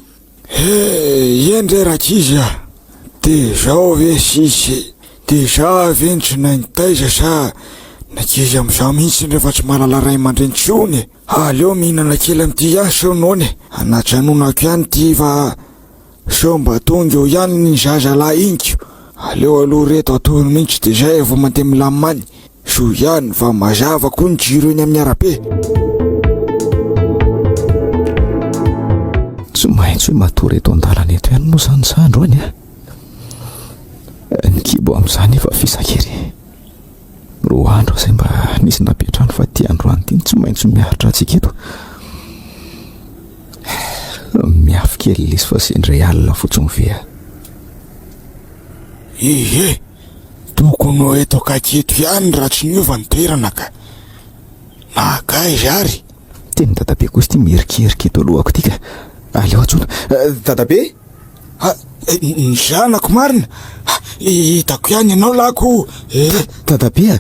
Endray rakizy a, de zao ve sisy, de za ve ny tsy naintaiza sa nakizy amin'izao mihitsy rehefa tsy malala ray aman-drentsony. Aleo mihinana kely amin'ity ihany sonony, anatranonako ihany ty fa so mba tonga eo ihany ny zazalahy inkio. Aleo aloha reto atono mihitsy de zay vao mandeha milamany. So ihany fa mazava koa ny jiro eny amin'ny arabe. Tsy maintsy hoe matory eto an-dalana eto ihany moa zany sandro any a. Ny kibo amin'izany efa fisakery. Roa andro izay mba nisy napetrano fa ty androany ty tsy maintsy miaritra antsika eto. Miafy kely lesy fa sendray alina fotsiny vea. Ihe, tokony ho eto akaketo ihany raha tsy niova ny toerana ka. Nakay zary. Teny dadabe kosa ty mierikeriky eto alohako ty ka. Aleo atsona. Dadabe? Ny zanako marina. Hitako ihany ianao lako. Dadabe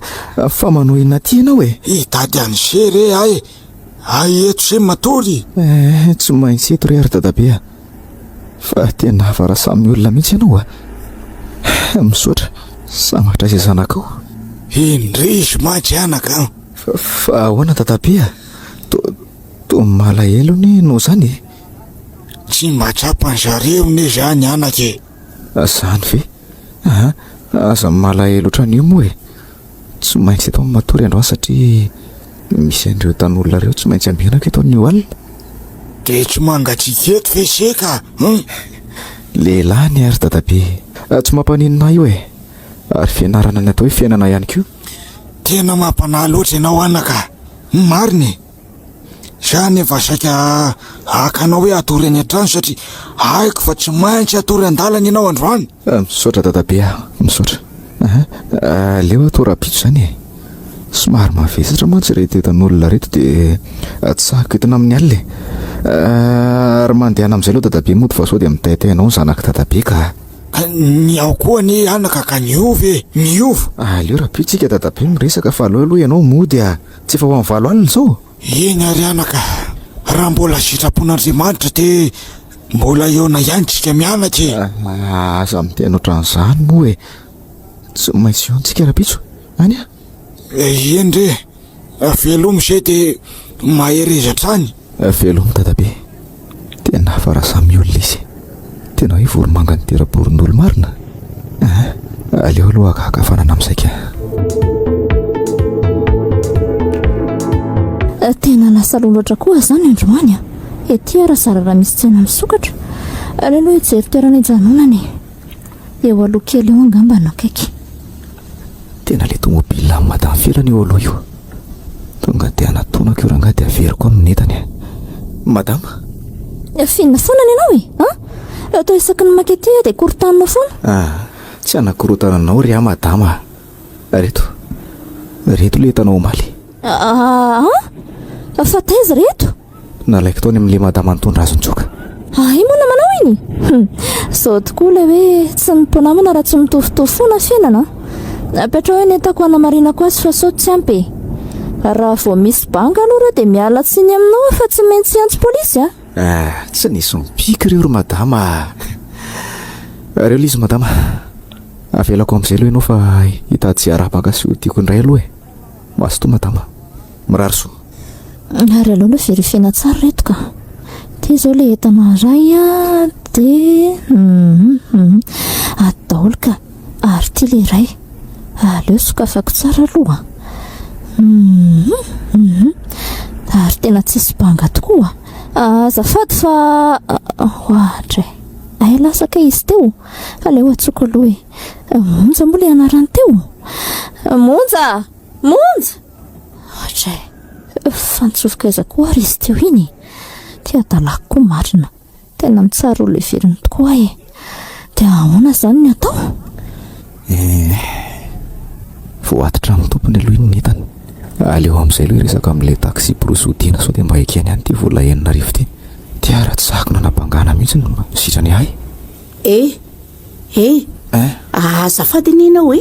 fa manao ina ty ianao e? Hitady any sery ay. Ay eto se matory. Tsy maintsy eto rery dadabe. Fa tena avara samy olona mihitsy ianao a. Misaotra, samatra izay zanakao. Indrisy maintsy anaka. Fa ahoana dadabe a? To malahelo ny no zany. Tsy mahatsapany zareo ne zany anake. Zany ve? Aza malahelo otrany io moa e. Tsy maintsy eto amin'ny matory androany satria misy an'ireo tan'olona reo tsy maintsy ambinaka eto amin'ny alina. De tsy mangatsiketo ve seka? Lehilahy ny ary dadabe. Tsy mampaninona io e. Ary fianarana ny atao hoe fiainana ihany koa. Tena mampanahy loatra ianao anaka. Mariny. Zany efa saika akanao hoe atory any an-trano satria haiko fa tsy maintsy atory an-dalana ianao androany. Misaotra dadabe misaotra. Leo atorapitso zany e. Somary mavesatra mantsy reto etan'olona reto de tsahako etana amin'ny alina e. Ary mandehana amin'izay aloha dadabe mody fa sao de mitaitainao ny zanaka dadabe ka. Ny ao koa ny anaka ka niovy niova. Aleo rapitsika dadabe miresaka fa aleo aloha ianao mody a. Tsy efa ho amin'ny valo alina zao. Eny ary anaka, raha mbola sitrapon'Andriamanitra de mbola eona ihany tsika mianatra e. Aza miteny ohatran'izany moa e. Tsy maintsy eo antsika rapitso. Any a? Endre, velomo zay de maherezatra any. Velomo dadabe. Tena fa raha samy olona izy. Tena hoe voromanga ny tera-borondolo marina. Aleo aloha akafanana amin'izay. Tena lasa loloatra koa zany androany a. Ety ara sarara misy tsena misokatra. Alelo hijery toerana ijanonany. Eo aloha kely eo angamba nakaiky. Tena le tomobila amin'ny madamy felany eo aloha io. Tonga de anatonako io rangahy de averiko amin'ny entany. Madama? Finna foana ny ianao e? Atao isaky ny makety de korotanina foana? Tsy anakorotananao ry madama. Reto le hitanao omaly. Fa taiza reto? Nalaiko taony amin'le madama nitondra azon-tsoka. Moa na manao iny? Zao tokoa le hoe tsy niponamana raha tsy mitovitovy foana fiainana. Petra hoe netako anamarinako azy fa sao tsy ampy. Raha vao misy banga aloha de miala tsiny aminao fa tsy maintsy antso polisy a. Tsy nisy mipika ireo ry madama. Reo lizy madama. Avelako amin'izay aloha ianao fa hitady tsy arabaka sy ho tiako indray aloha e. Maso to madama. Mirary soa. Ary aloha verifiena tsara reto ka. Ty zao le entana ray a de adaolo ka. Ary ty le ray. Aleo sokafako tsara aloha. Ary tena tsisy banga tokoa. Azafady fa ohatra. Ay lasaka izy teo. Aleo atsoko aloha e. Monja mbola anarany teo. Monja! Ohatra. Fantsofoka iza koa ary izy teo iny. Ty adalako koa marina. Tena mitsara olo everiny tokoa e. De ahoana zany ny atao? Voatitra amin'ny tompony aloha iny ny hitany. aleo amin'izay aloha resaka amin'ilay taxi prosodiana sao dia mba ekeny any ty vola enina rivo ty dia raha tsy zako nanapangana mihitsy no sitrany ahy azafady ninao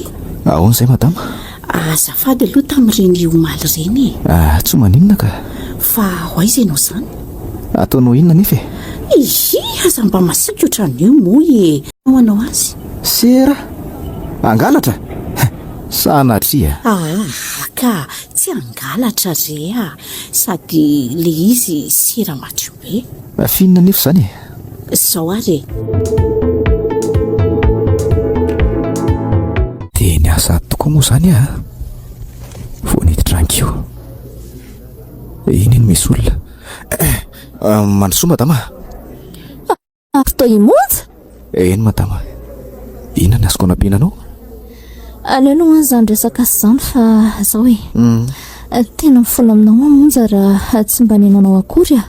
ahoana izay madama azafady aloha tamin'ireny omaly ireny tsy maninona ka fa hoaiza ianao izany ataonao inona nefa aza mba masiaka ohatran'io moa ao anao azy sera angalatra sanatria ka tsy angalatra re sady le izy sera matio be finina nefa izany zao ary dia ny asa tokoa moa izany vao niditranko iny no misy olona mandrosoa madama to imonja eny madama inona ny azoko anampiananao aleo aloha izany resaka sy izany fa zao tena mifona aminao monja raha tsy mba ninanao akory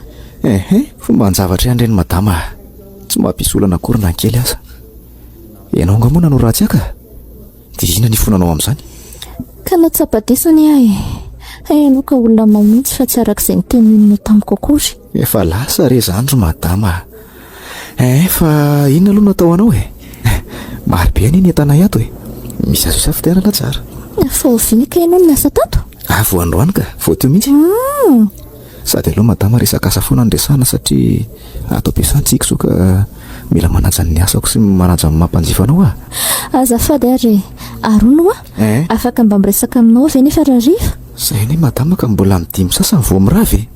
fomba ny-javatra ihany ireny madama tsy mampisy olana akory na nkely aza ianao nga moa nanao ratsy aka dia ina ny fonanao amin'izany ka natsapadesany ianao ka olona mamonjy fa tsy arak'izay nyteninao tamiko akory efa lasa re zany ro madama fa inona aloha natao anao maro be any ny entana ato misy azo isafidianana tsara fa ovinika ianao ny asa tato vo androany ka vao teo mihitsy sady aloha madama resaka asa foana nydresana satria ato ampiasantsika so ka mila manaja ny asako sy manaja ny mampanjifanao azafady ary arono afaka mba miresaka aminao avy nefa rariva zay ny madama ka mbola midimy sasany vo miravy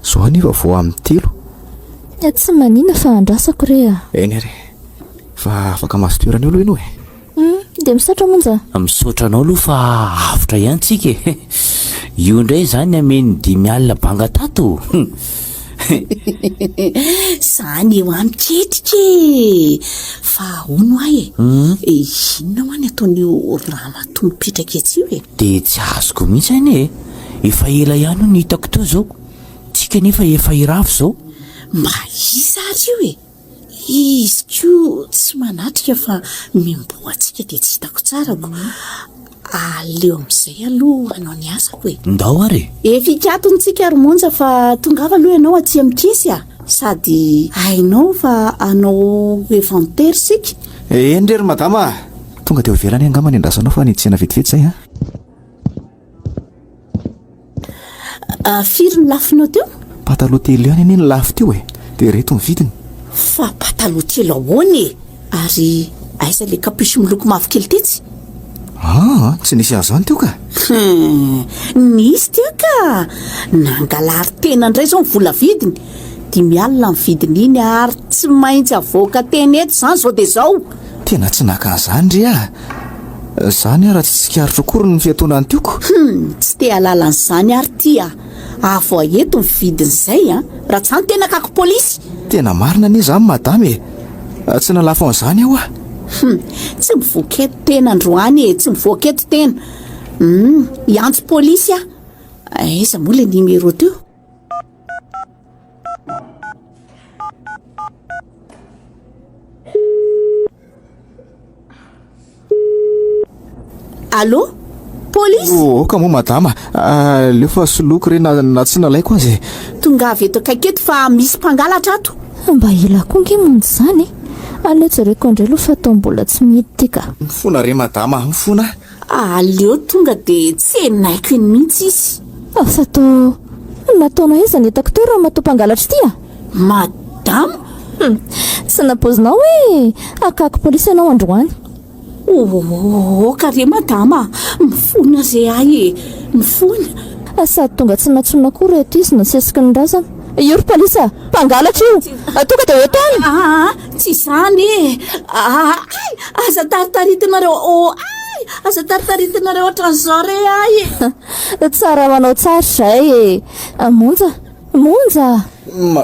zao anefa vo amin'ny 3 tsy manina fa andrasako re eny ary fa afaka masotoerana eo aloha ianao dia misaotra monja misaotra anao aloha fa avotra ihany tsika io indray zany ameny 5 banga tato izany eo amiketrika fa ono ahy inona ho any ataon'io raha matombopetraka etsy io dia tsy azoko mihitsy any efa ela ihany no hitako teo zao tsika nefa efa iravo zao mba iza ary io izy ko tsy manatrika fa mimboatsika dia tsy hitako tsarako aleo amin'izay aloha anao ny asako ndao ary efikatonytsika ary monja fa tongava aloha ianao aty amikisy sady hainao fa anao inventaire sika eny rery madama tonga dia overany angamany andrasanao fa nitsena vetivety zay firy ny lafinao teo pataloha telo ihany anie ny lafo teo dia reto ny vidiny fa pataloha telo ahoany ary aiza le kapisy miloko mavokely tetsy tsy nisy azany teo ka nisy teo ka nangalary tena indray zao mivola vidiny 5 ny vidiny iny ary tsy maintsy avoaka tena eto izany zao dia zao tena tsy naka an'izany ry zany raha tsy tsikaritro akory ny fiatonany tioko tsy te alalan'izany ary ty avo aeto ny vidin'izay raha tsy hany tena kako polisy tena marina anie zany madamy tsy nalafo an'izany aho tsy mivoaketo tena androany tsy mivoaketo tena iantso polisy aiza moa le numéro teo allo polisy ka moa madama leo fa soloko re na tsy nalaiko azy tonga avy eto akaiketo fa misy mpangalatra ato mba ila koa nge monjy zany aleo jereko indray aloha fa atao mbola tsy mety ty ka mifona re madama mifona aleo tonga dia tsy enaiko iny mihitsy izy fa atao nataonao iza ny etako teo raha matao mpangalatra ty madama tsy napozinao hoe akako polisy ianao androany kare madama mifona zay ahy mifona sady tonga tsy natsona koa reto izy nasesika ny razana io ry polisa mpangalatra io tonga dia hoe tany tsy izany aza taritaritinareo aza taritaritinareo ohatran'izao re ahy tsara manao tsara zay monja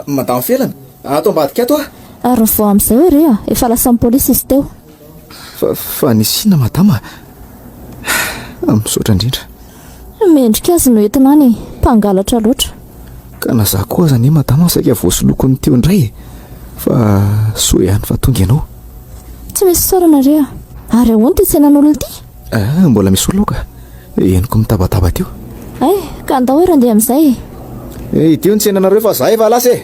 madama felana atao ambadika ato ary vao amin'izay hoe re efa lasa amin'ny polisy izy teo fa nisina madama misaotra indrindra mendrika azy no entina any mpangalatra loatra ka na za koa zany madama saika voasolokony teo indray fa soa ihany fa tonga ianao tsy misy sorana re ary ahoany ty tsenan'olona ty mbola misy oloka eniko mitabataba teo ay ka andao hoe raha andeha amin'izay idio ny tsenanareo fa za efa lasa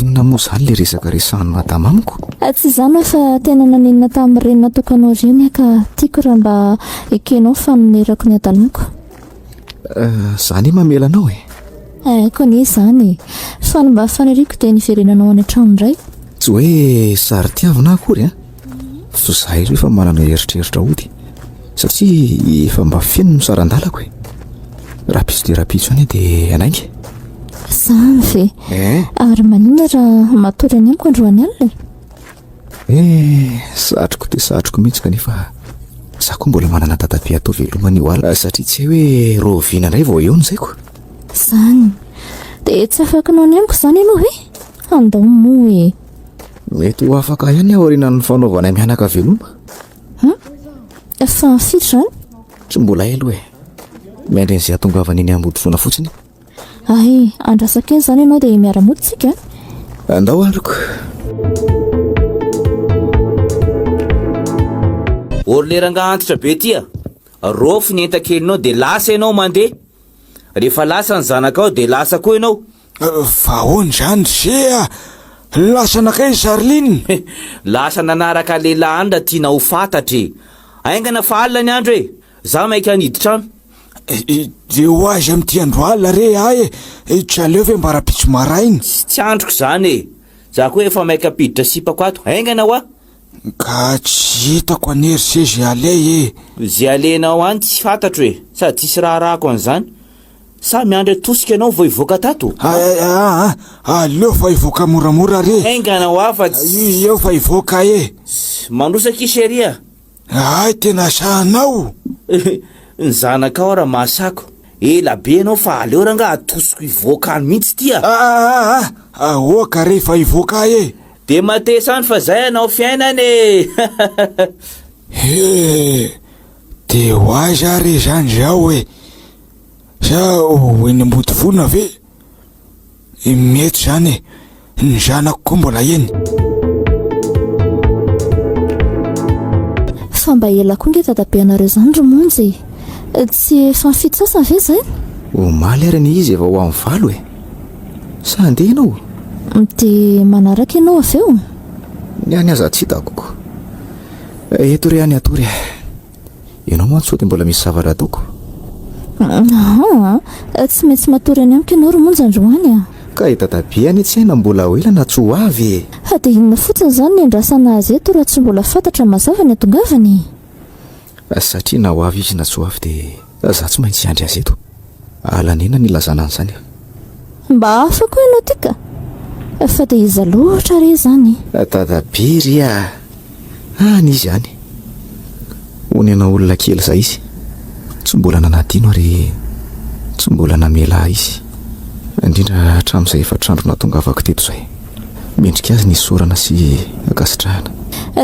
inona moa zany le resaka resahan'ny madama amiko tsy izany hoe fa tena naninona tamin'ny renina tokanao reny ka tiako raha mba ekenao fanonerako ny adalako zany mamela anao ko ny izany fa ny mba faniriako dia niverenanao any an-trano indray tsy hoe sary tiavina akory fa za izy efa manana heritreritra ody satria efa mba feno no sarandalako rahapiso dia rahapiso any dia anaingy zany ve ary maninona raha matory any amiko androany alina satroko dia satroko mihitsy kanefa za koa mbola manana tatabe atao velomany io ala satria tsy hoe roviana indray vao eo nyzaiko zany dia tsy afakanao any amiko zany ianao hoe andao moa mety ho afaka ihany aoriana ny fanaovana mianaka veloma fa firy zany tsy mbola elo miandry n'izay atongavana iny ambodisona fotsiny ay andrasaka eny zany ianao dia miara-moditsika andao androko orleranga antitra be tia rofo ny enta-kelinao dia lasa ianao mandeha rehefa lasa ny zanakao dia lasa koa ianao vahoany zany zea lasa nakay Charline lasa nanaraka lehilahy andra tiana ho fantatry aingana fa alina ny andro za maika haniditrano de ho azy amin'ity andro alina re ay tsy aleo ve mba rapitso marainy tsy androko zany za koa efa maika piditra sipako ato aingana hoa ka tsy hitako anery sezy aley zay alenao any tsy fantatro sady tsisy raharahako an'izany sa miandry atosika ianao vao hivoaka tato aleo fa hivoaka moramora re aingana ho afa eo fa hivoaka mandrosaka iseria ay tena sahanao ny zanakao raha mahasako ela be ianao fa aleo ranga atosiko hivoaka any mihitsy tia ahoaka rehefa hivoaka de matesany fa zay anao fiainany de ho aza re zany zao sa eny ambody volona ve mety zany ny zanako koa mbola eny fa mba ela koa nge tatabeanareo zany romonjy tsy efa mifitsasa ve zay omaly arany izy efa ho amin'ny valo sa andeha ianao dia manaraka ianao avy eo ny any aza tsy hitakoko eto re any atory ianao mantsody mbola misy zavatra ataoko tsy maintsy matory any amiko ianao romonjy androany ka hitatabe any tsy haina mbola ho elana tsy ho avy dia inona fotsiny zany ny andrasana azy eto raha tsy mbola fantatra mazava ny atongavany satria na ho avy izy na tsy ho avy dia za tsy maintsy andry azy eto alanena ny lazana an'izany mba afako ianao tika fa dia iza loatra re zany tatabe ry any izy any hony ana olona kely zay izy tsy mbola nanadino ary tsy mbola namela izy indrindra hatramin'izay efatrandro natongavako teto zay mendrika azy ny sorana sy akasitrahana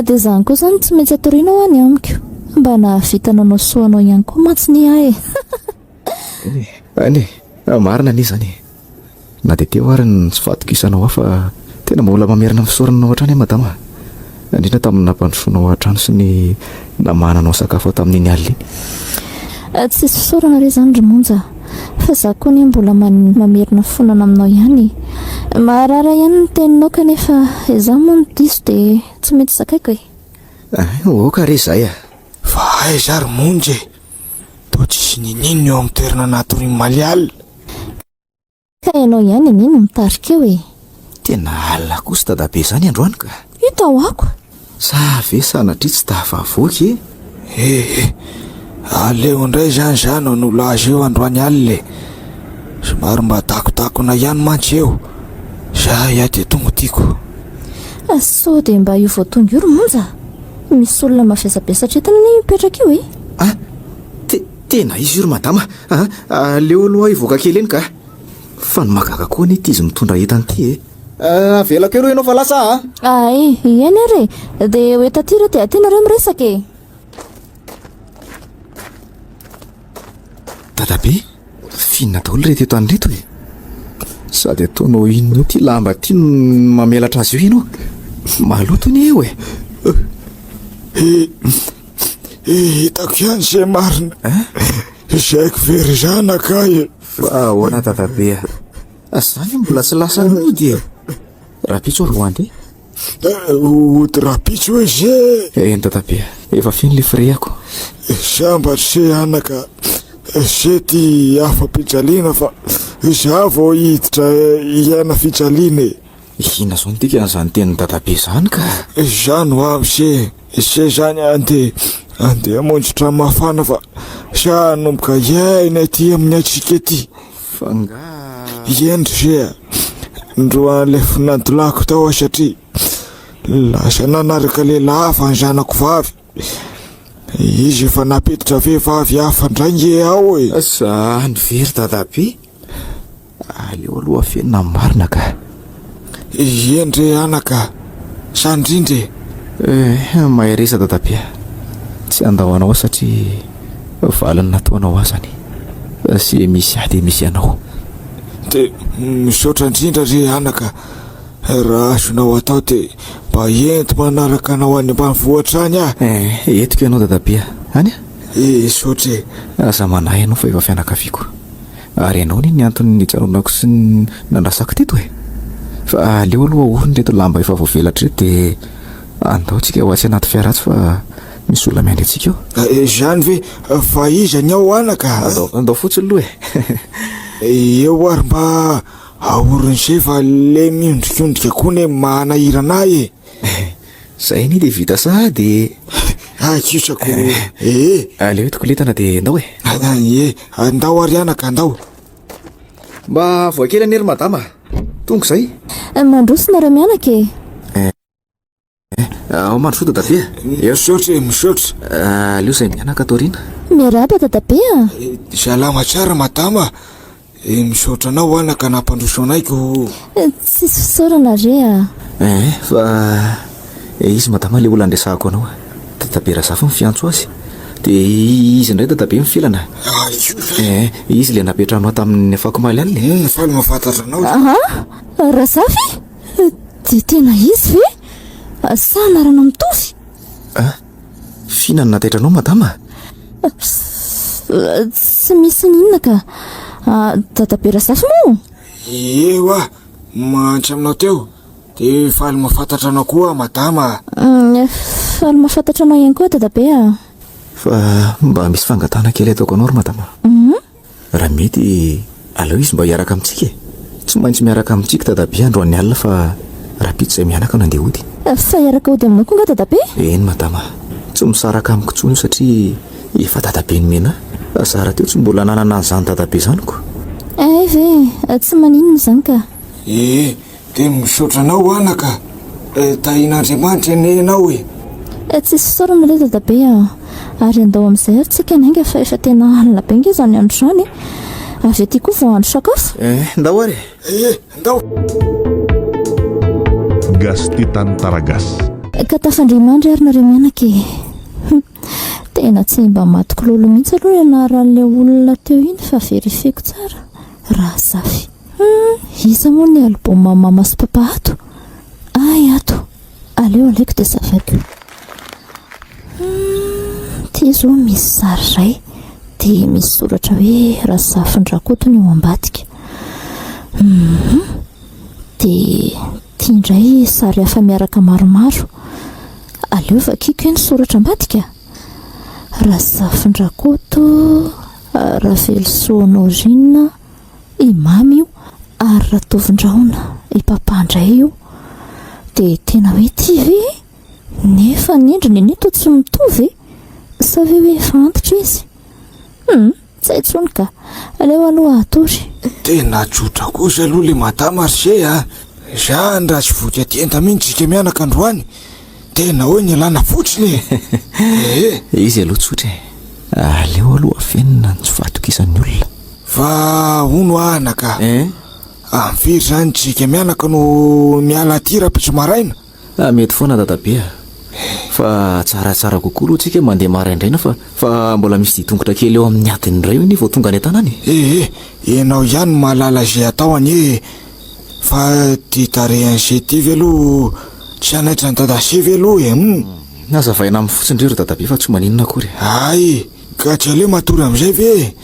dia zany koa zany tsy maintsy atorianao any amiko mba nahavitananao soanao ihany koa mantsiny any marina ni zany na dia teo ary ny tsy fatokisanao fa tena mbola mamerina fisorananao hatrany madama indrindra tamin'ny nampandrosoanao hatrano sy ny namananao sakafo ao tamin'iny alina tsy isy fisorana re zany romonja fa za koa ny mbola mamerina fonana aminao ihany maharara ihany ny teninao kanefa za moa ny diso dia tsy mety zakaiko oka re zay fa ay za romonjy to tsisy ninino eo amin'ny toerana natoriny malial ka ianao ihany nino mitarika eo tena alina kosa tadabe zany androany ka hita ho ako sa ve sanatria tsy tafavoky aleo indray zany zany n'olo azy eo androany alina somary mba takotakona ihany mantsy eo za de tonga tiako sao dia mba io voatonga io romonja misy olona mafiasapiasatra entana ny mipetraka io tena izy io ry madama leo aloha hivoaka kely eny ka fa ny magaga koa ny ity izy mitondra entan'ity velako ero ianao fa lasa ieny ary dia hoetatira dia atenareo miresaka dadabe finna daholo reto eto anyreto sady ataonao inona ty lamba ty mamelatra azy io ianao maloto ny eo hitako ihany zay marina zaiko very zanaka e. Fa ahoana tatabe zany mbola tsy lasa nody rapitso ry hoandry ody rapitso hoe ze eny tatabe efa finy le freako sambatry se anaka ze ty afa-pijaliana fa za vao hiditra hiaina fijaliana e. Ina zao nytika n'izany tenin'ny tatabe zany ka zany ho aby ze zany andeha hamonjy mafana fa sa nomboka iaina ty amin'ny atsika ty fa nga endry ze ndroan'le finantolako tao satria lasa nanaraka lehilahy fa ny zanako vavy izy efa napetitra vehivavy hafa ndrainge ao e. zany very tatabe aleo aloha fenina marina ka endry anaka sandrindre mahay resa tatabe tsy andahoanao satria valiny nataonao azany sy misy ahy de misy anao de misaotra indrindra re anaka raha azonao atao de mba ento manaraka anao any ambanivohitra any etiko ianao tatabe any saotre aza manahy anao fa efa fianakaviako ary ianao ny antony nitsaronako sy nandrasako teto fa aleo aloha oriny reto lamba efa voavelatra reto de andaotsika ho atsy anaty fiaratsy fa misy olona miandry antsika eo zany ve fa izany ao anaka andao fotsiny aloha eo ary mba aoriny zay fa le miondrikondrika koa ny manahiranahy zay ny de vita sady akitrako aleo etiko letana de andao andao ary anaka andao mba voakely anery madama tonga zay mandrosina raha mianaka ao mandro so tatabe misaotra misaotra aleo zay mianaka taorina miaraba tatabe salama tsara madama misaotra anao anaka nampandroso anaiko tsy fisaorana re fa izy madama le olona andresahako anao tatabe raha zafy mifiantso azy de izy indray tatabe mifilana izy le napetranao tamin'ny afako maly aliny faly mahafantatra anao raha zafy de tena izy ve sa narana mitovy fihinana nataitranao madama tsy misy ninona ka tatabe raha zafy mo eo mantsy aminao teo de faly mahafantatra anao koa madama faly mahafantatra anao ihany koa tatabe fa mba misy fangatana kely ataoko anao ry madama raha mety aleo izy mba hiaraka amintsika tsy maintsy miaraka amintsika tatabe androan'ny alina fa raha pitsy zay mianaka no andeha ody fa hiaraka ody aminao koa nga tatabe eny madama tsy misaraka amiko tsony io satria efa tatabe ny mena zara teo tsy mbola nanana an'izany tatabe zaniko ve tsy maninona zany ka de misaotra anao anaka tahin'Andriamanitra enenao tsy fisaorana le tatabe ary andao amin'izay ary tsika nainga fa efa tena alina be nge zany andro zany avy aty koa vao andro sakafo ndao ary ndao Gasti Tantaragas ka tafandrimandry ary nareo mianaka tena tsy mba matoko lolo mihitsy aloha ianaran'le olona teo iny fa verifeko tsara raha zafy iza moa ny alboma mama sy papa ato ato aleo alaiko de zavaiko ty zao misy sary ray de misy soratra hoe raha zafin-drakotony eo ambadika de tia indray sary hafa miaraka maromaro aleo vakiko ny soratra ambadika raha zafin-drakoto raha velosonozina imamy io ary raha tovindraona ipapandray io de tena hoe ty ve nefa nendriny neto tsy mitovy sa ve hoe efa antitra izy tsy haitsony ka aleo aloha atory tena tsotra kosa aloha le madama ary zay zany raha tsy voky atienta mihitsika mianaka androany tena hoe ny alana fotsiny izy aloha tsotra aleo aloha afenina ny tsy vatokisany olona fa ono anaka amfiry zany tsika mianaka no miala aty rapitso maraina mety foana tatabe fa tsaratsara kokoa aloha tsika mandeha maraindraina fa mbola misy ditongotra kely eo amin'ny adiny ray io ny vao tonga any an-tanany enao ihany mahalala zay atao any fa ty tarehan'zay ty ve aloha tsy anaitra ny dadase ve aloha nazavaina amin'ny fotsindreo ry dadabe fa tsy maninona akory. Ay, ka tsy aleo matory amin'izay ve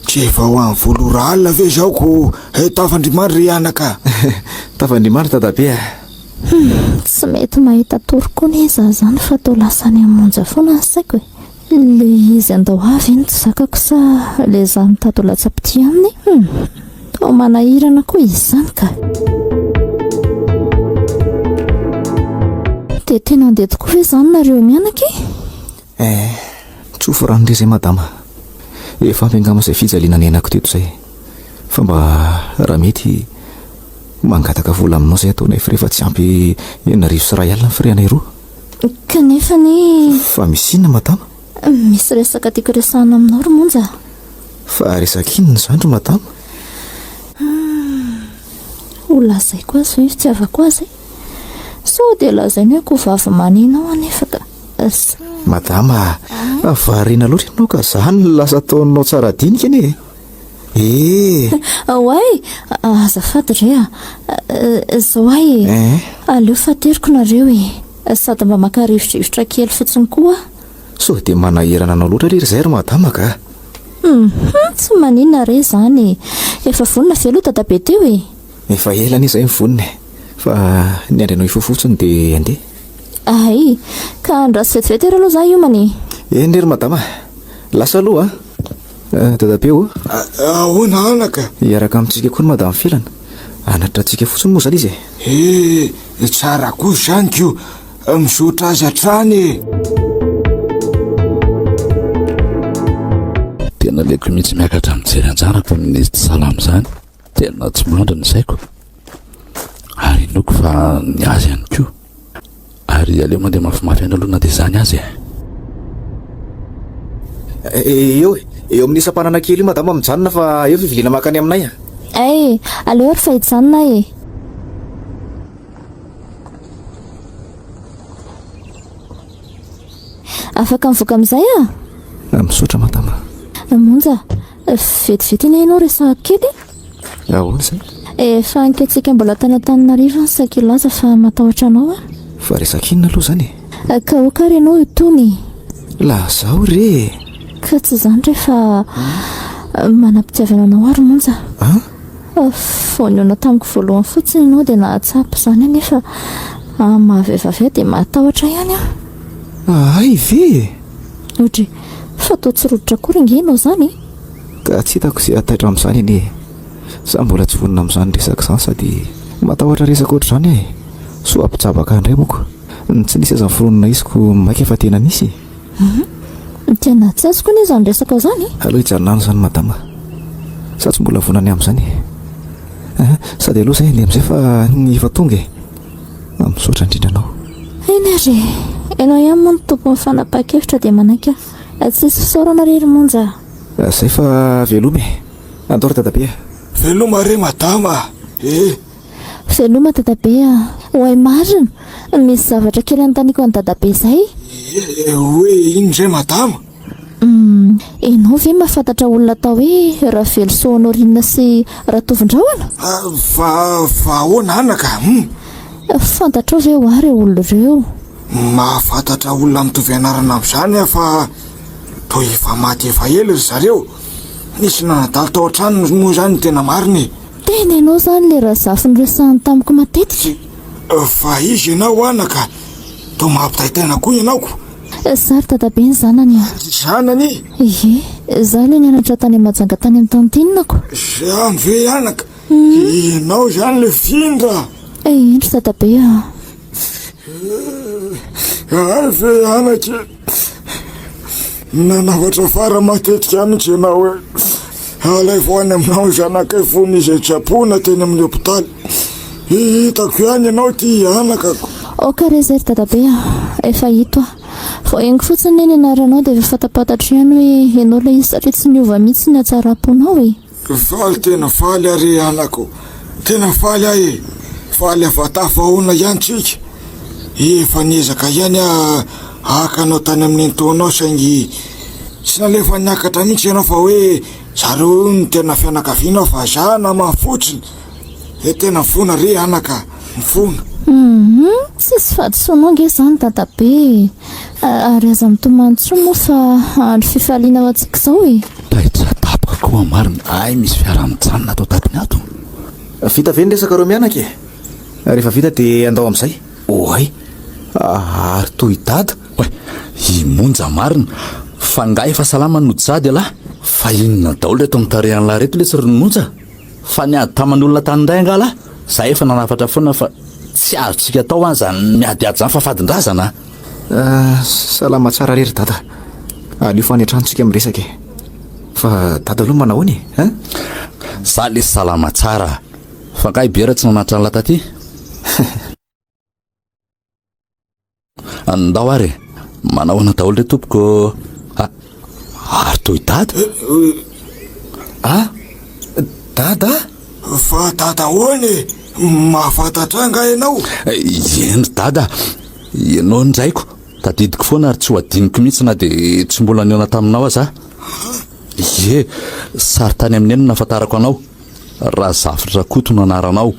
tsy efa ho amin'ny volora alina ve zao ko tafandrimandry ry anaka. Tafandrimandry dadabe a. Tsy mety mahita toroko ny iza zany fa tao lasany amonja foana ny saiko le izy andao avy eny tsy zakako sa le zany tato latsapity aminy. Tao manahirana koa izy zany ka. De tena andeha tokoa ve zany nareo mianaka? Tsofo rano ndre zay madama, efa ampiangama izay fijaliana ny ainako teto zay, fa mba raha mety mangataka vola aminao zay ataonay fa rehefa tsy ampy 1,200 ny fireanay roa. Kanefa ny fa misy inona madama? Misy resaka tiako resahana aminao ry monja. Fa resaka inona zany ry madama? Ho lazay koa azy fa fitiavako azy so dia lazainy hoe ko vavy maninao anefa ka madama, avariana loatra ianao ka zany lasa taonao tsara dinika anie. Oay, azafady re zao ay aleo fateriko nareo sady mba makarivotra kely fotsiny koa. So dia manahirana anao loatra ry zay ry madama ka. Tsy maninona re zany, efa vonina veloha dadabe teo efa ela ny zay mivonina fa ny andranao ifofotsiny dia andeha. Ay, ka andraso vetivety aloha za io mani. Eny ry madama, lasa aloha dadabe o. Ahoana anaka? Iaraka amintsika koa ny madama filana, anatra antsika fotsiny moa zany izy. Tsara koa zany ko mizotra azy hatrany. Tena leko mihitsy miakatra mijery anjarako amin'izy tsy salama zany, tena tsy mandra ny saiko ary noko fa ny azy ihany koa, ary aleo mandeha mafimafy aina aloha na dia zany azy eo amin'ny isam-panana kely io madama mijanona fa eo fiviliana makany aminay aleo ary fa hijanona afaka mivoaka amin'izay misaotra madama. Monja, vetivety iny ianao resaka kely? Ahoana zay? Efa anketsika mbola tany Antananarivo ny saky laza fa matahotra anao fa resaka inona aloha zany? Ka okary ianao tony. La zaho re. Ka tsy zany rehefa manam-pitiavana anao ary monja. Voanona tamiko voalohany fotsiny ianao dia nahatsapy zany anefa mahavevavea dia matahotra ihany ay ve? Ohatry fa tao tsiroditra kory ingenao zany? Ka tsy hitako izay ataitra amin'izany anie. Za mbola tsy vonina amin'izany resaka izany sady matahotra resaka ohatr' izany so ampitsabaka indray moko. Tsy nisy aza miforonina iziko maika fa tena nisy. Tena tsy azoko ny izany resaka izany? Aloha hijanonano izany madama, sa tsy mbola vonany amin'izany sady aloha izay amin'izay fa ny efa tonga misaotra indrindra anao. Eny ary ianao ihany moa ny tompo mifanapa-kevitra dia manaiky tsisy fisaorana rery monja. Zay fa veloma andao ry dadabe. Veloma re madama. Veloma dadabe hoay marina misy zavatra kely anontaniako any dadabe izay. Hoe ino ndray madama? Ianao ve mahafantatra olona atao hoe Ravelso Rinina sy Ratovin-drahona? Fa ahoana anaka? Fantatrao ve ho ary olona ireo? Mahafantatra olona mitovy anarana amin'izany fa toy efa maty efa ela ry zareo. Nisy nanadalo tao an-trano moa zany tena mariny. Tena ianao zany le razafy niresahany tamiko matetika? Fa izy ianao anaka, toa mampitaitana koa ianaoko. Zary dadabe ny zanany Zanany? Za le nianatra tany Majanga tany amin'ny tantinako. Zany ve anaka? Ianao zany le findra? Endry dadabe Ay ve anaka, nanavatra fara matetika mihitsy ianao hoe alay voany aminao zanakay fony izay tsapona teny amin'ny hopitaly. Hitako ihany ianao ty anakako. Kare zay dadabe efa hito vao engy fotsiny ny anaranao dia efa fantapatatra ihany hoe ianao le izy satria tsy niova mihitsy ny atsara-ponao Faly tena faly ary anako, tena faly ahy, faly avatafahoana ihany tsika. Efa niezaka ihany akanao tany amin'ny ntaonao saingy tsy nalefa niakatra mihitsy ianao fa hoe zareo ny tena fianakavianao fa za nama fotsiny. Tena mifona re anaka, mifona. Tsisy fadisoanao nge zany dadabe, ary aza mitomantso moa fa andro fifaliana ao antsika izao e. taitra tapaka koa marina ay misy fiara-mijanona atao tapiny ato. Vita ve ny resaka reo mianaka e? Rehefa vita dia andao amin'izay. Oay, ary toy dada. oe imonja marina fa nga efa salama no jady alahy fa inona daolo reto amitarehan'lahy reto le tsy rononja fa niady taman'olona tany indray angalahy za efa nanafatra foana fa tsy azotsika atao any zany miadiady zany fa fadin-drazana. Salama tsara rery dada. Alio fa any an-tranontsika miresaka e. Fa dada aloha manao any e? za le salama tsara fa nga ibera tsy nanatra nyla taty. andao ary manao ana daolo re tompoko. Ary toy dada. Dada? Fa dada hoany mahafantatra nga ianao. Eny dada, ianao ndraiko tadidiko foana ary tsy ho adiniko mihitsy na dia tsy mbola niona taminao aza. Ie, sary tany amin'ny eny nafantarako anao raha zavatra koto no anaranao.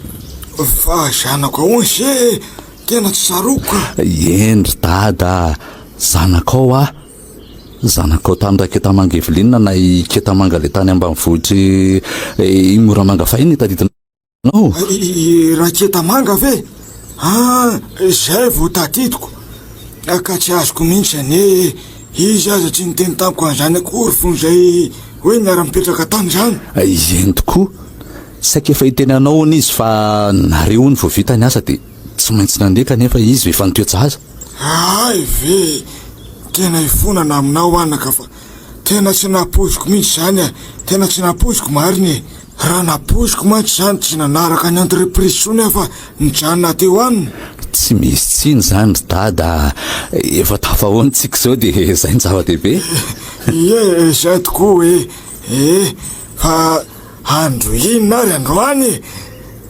Fa zanako ahoany se tena tsy saroko. Endry dada, zanakao ah. Zanakao tany Raketamanga Evelinina na i Ketamanga le tany ambanivohitry Moramanga fahiny tadidinao. Raketamanga ve? Zay vao tadidiko ka tsy azoko mihitsy ane izy aza tsy niteny tamiko an'izany akory fony zay hoe niara-mipetraka tany zany. Eny tokoa, saika efa hiteny anao ony izy fa nareo ny vao vita ny asa dia tsy maintsy nandeka nefa izy efa nitoetsaza. Ay ve tena ifonana aminao anaka fa tena tsy napoziko mihitsy zany a. Tena tsy napoziko mariny. Raha napoziko mantsy zany tsy nanaraka ny entreprise sony fa nijanona teo aminy. Tsy misy tsiny zany dada, efa tafahoantsika zao dia zay ny zava-dehibe. Ie zay tokoa fa andro inona ary androany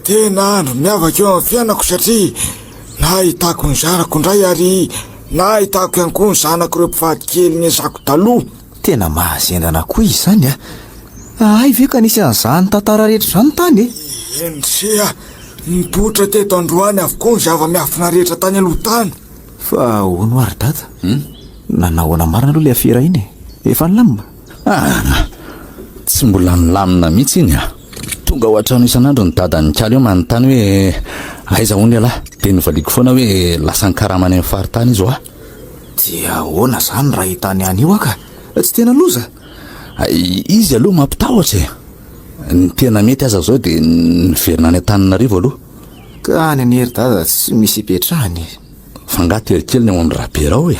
tena andro miavaka eo amin'ny fiainako satria nahitako ny zanako indray ary nahitako ihany koa ny zanako ireo mpivady kely ny azako taloha. Tena mahazendana koa izy zany a. Ay ve ka nisy an'izany tantara rehetra zany tany e? Endrisea mipotra teto androany avokoa ny zava-miafina rehetra tany aloha tany. Fa hono ary dada, nanahoana marina aloha le afera iny e? Efa nilamina? Tsy mbola nilamina mihitsy iny a. Tonga ho hatrano isan'andro ny dada nikaly eo manontany hoe aiza hono alahy, dia novaliako foana hoe lasa ny karamany amin'ny faritany izy ho a. Dia ahoana zany raha hitany any io aka? Tsy tena loza? Izy aloha mampitahotra e. Ny tena mety aza zao dia niverina any Antananarivo aloha. Ka any anery dada tsy misy ipetrahany. Fa nga terikely ny ao amin'ny raberao e.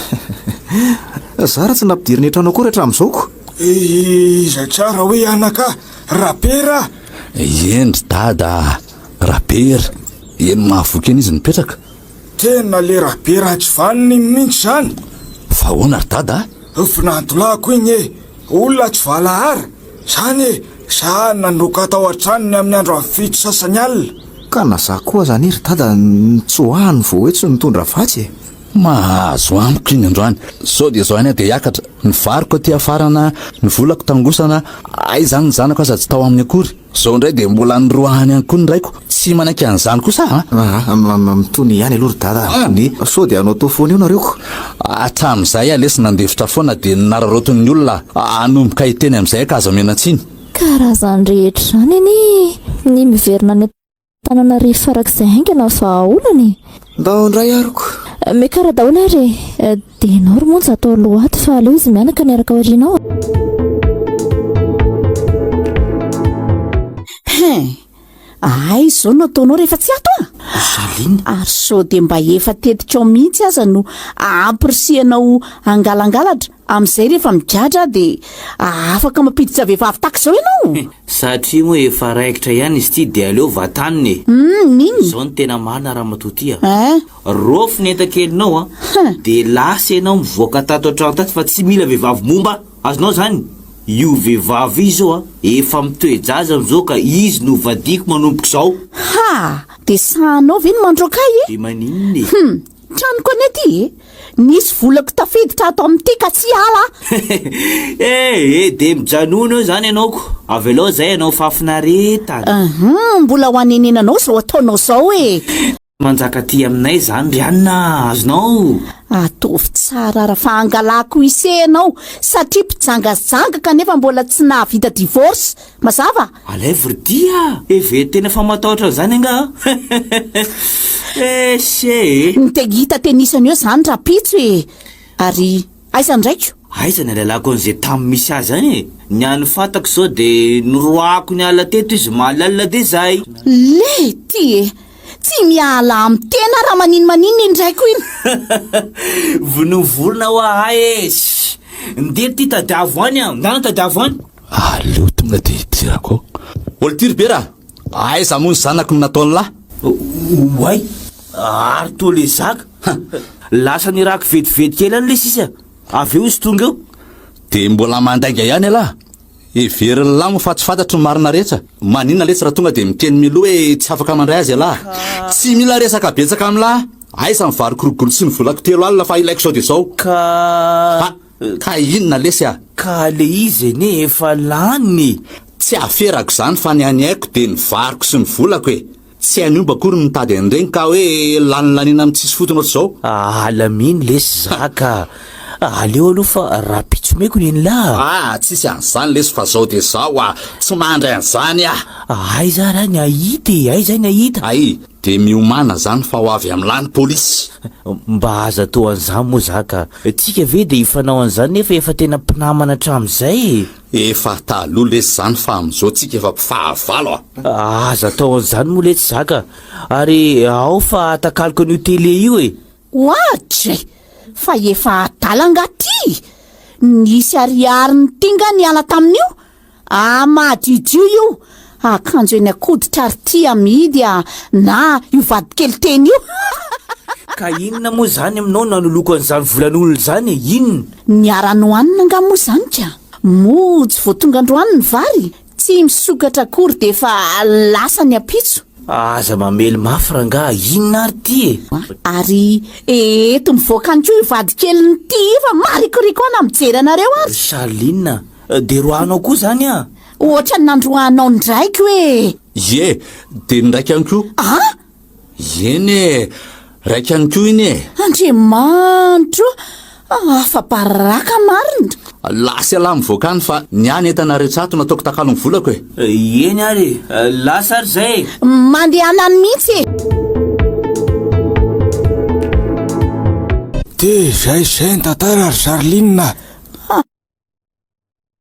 Zara tsy nampidiriny etrano akory hatramin'izao ko. Iza tsara hoe anaka rapera? Endry dada, rapera. Eny mahavoky eny izy nipetraka. Tena le rapera tsy vaniny mihitsy zany. Fa hoana ry dada? Finantolako iny e, olona tsy valahara zany e. Sa nandroka tao an-tranony amin'ny andro amin'ny fito sasany alina. Ka na za koa zany ry dada nitsoahany vao hoe tsy nitondra vatsy e. Mahazo amiko iny androany. Sao dia zao any dia hiakatra, ny variko aty afarana, ny volako tangosana, ay zany ny zanako aza tsy tao amin'ny akory. Zao indray dia mbola niroahany ihany koa ny raiko. Tsy manaiky an'izany kosa mitony ihany aloha ry dada. Ny sao dia anao tao foana eo nareo ko. Hatramin'izay alesy nandefitra foana dia nararotony olona hanomboka hiteny amin'izay ka azo menatsiny. Karazany rehetra zany ny miverina ny Antananarivo farak'izay haingana fa olany. Ndao indray aroko. Mekara daholo ary dia ianao ry monja atao lohaty fa aleo izy mianaka niaraka aorianao. Ay izao no ataonao rehefa tsy ato ary sao dia mba efa tetika ao mihitsy aza no ampirisianao angalangalatra amin'izay rehefa migadra dia afaka mampiditra vehivavy taka izao ianao. Satria moa efa raikitra ihany izy ity dia aleo vataniny niny izao ny tena marina raha matoty rofo ny enta-kelinao dia lasa ianao mivoaka tato an-trano tato fa tsy mila vehivavy momba azonao zany. Io vehivavy izy zao efa mitoejaza amin'izao ka izy no vadiko manomboka izao. Dia sahanao ve no mandroakay e? Dia maninona tranoko any aty e? Nisy volako tafiditra ato amin'ity ka tsy ala. Dia mijanona eo zany ianao ko. Avy aloha zay ianao fafinaretana. Mbola ho anenenanao zao ataonao zao e. manjaka ty aminay zany rianina azonao atovy tsara raha fa angalako isenao satria mpijangazanga kanefa mbola tsy nahavita divorce mazava alay vridia eve tena fa matahotra zany anga ese ny tegita tenisany eo zany rapitso e ary aiza ndraiko aiza ny lalako an'izay tamin'ny misy azy zany e ny any fantako zao de noroako ny ala teto izy malalina de zay le ty e tsy miala amin'ny tena raha maninona indraiko iny vonovolona ho ahay ndery ty tadiavo any a ndana tadiavo any aleo tomina de tirako olo tiry be raha aiza moa ny zanako ny nataony lahy oay ary to le zaka lasa ny rako vetivety kely any le sisa avy eo izy tonga eo de mbola mandainga ihany alahy everiny lahy mo fa tsy fantatry ny marina rehetra maninona lesy raha tonga de miteny miloha hoe tsy afaka mandray azy alahy tsy mila resaka betsaka amin'lahy aiza mivary korogolo sy ny volako 3 alina fa ilaiko sao de sao ka inona lesy a ka le izy ene efa lany tsy aferako zany fa ny any aiko de ny variko sy ny volako e tsy haniomba akory mitady an'iregny ka hoe lanilanina amin'ny tsisy fotona ohatr' zao alaminy lesy zaka aleo aloha fa raha pitsomeko neny la tsisy an'izany lesy fa zao de zao tsy mandray an'izany ay za raha ny ahita e ay zay ny ahita ay de miomana zany fa ho avy amin'lany polisy mba aza atao an'izany moa zaka tsika ve de hifanao an'izany nefa efa tena mpinamana hatramin'izay efa taloha lesy zany fa am'izao tsika efa mpifahavalo aza atao an'izany moa letsy zaka ary ao fa atakaliko an'io tele io e oatra fa efa adalanga ty nisy ariary ny tinga ny ala tamin'io mahadidio io akanjo eny akoditra ary ty amidy na io vadikely teny io ka inona moa zany aminao nanoloko an'izany volan'olona zany e inona niara-nohanina nga moa zany ka moa tsy voatonga androany ny vary tsy misokatra akory de efa lasa ny apitso aza mamely mafy ranga inona ary ty e ary eto mivoaka any ko io vadikely ny ty fa marikoriko ana mijery anareo ary Charline de roanao koa zany ohatra ny nandroanao ndraiky hoe ye de ndraiky any ko eny raiky any ko iny andriamanitro afa-baraka marina lasy alahy mivoaka any fa ny any entana rehetsato nataoko takalo ny volako e eny ary lasa ary zay mandehana any mihitsy de zay ny tantara ary Charline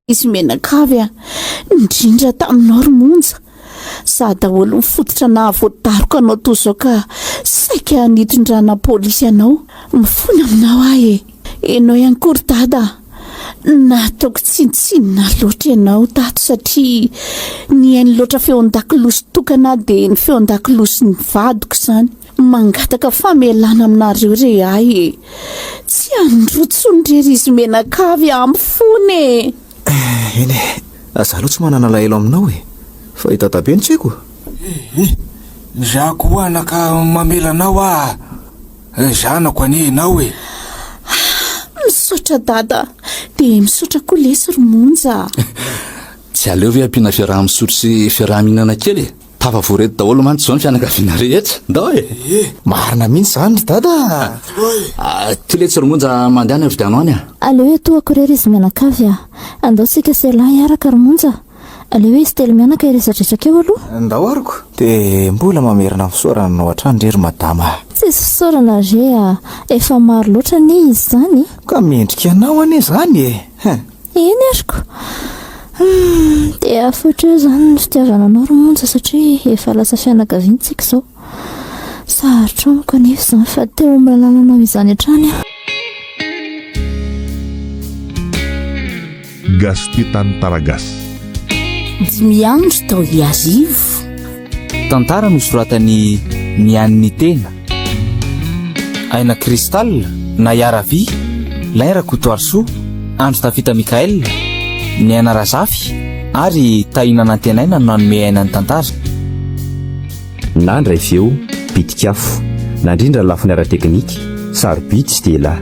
izy menakavy indrindra taminao romonja za daholo mifototra na voadaroka anao to zao ka saika nitondrana polisy anao mifony aminao ahy enao ihany kory dada nataoko tsinitsinina loatra ianao tato satria ny hainy loatra feon-dakiloso tokana de ny feon-dakiloso ny vadiko zany mangataka famelana aminareo re ahy tsy androtsony rery izy menakavy amfony eny za aloha tsy manana lahelo aminao e fa hitatabe ny tsiko za ko anaka mamelanao zanako anenao e misaotra dada de misaotra koa lesy romonja tsy aleo ve ampiana fiaraha misotro sy fiaraha-mihinana kely e tafavoreto daholo mantsy zao ny fianakaviana rehetra ndao e marina mihitsy zany dada ty le tsy romonja mandeha ny vidianao any aleo hoe toako rery izy mianakavy andao sika selahy araka romonja aleo hoe izy telo mianaka iresadresakeo aloha ndao ariko de mbola mamerina fisaoranao hatrany rery madama tsisy fisaorana re efa maro loatra ny izy zany ka mendrika anao ane zany eny ariko de afotra eo zany ny fitiavana anao romonja satria efa lasa fianakaviantsika zao sarotra amiko anefa zany fa teo milalananao izany hatrany Gas Titan Taragas. miandro tao iarivo tantara nosoratany mianiny tena aina kristal na yaravi laira kotoarso andro tafita mikael ny aina razafy ary tahina nantenaina no anome ainany tantara nandray feo pitikafo nandrindra lafiny ara-teknika sarobitsy de la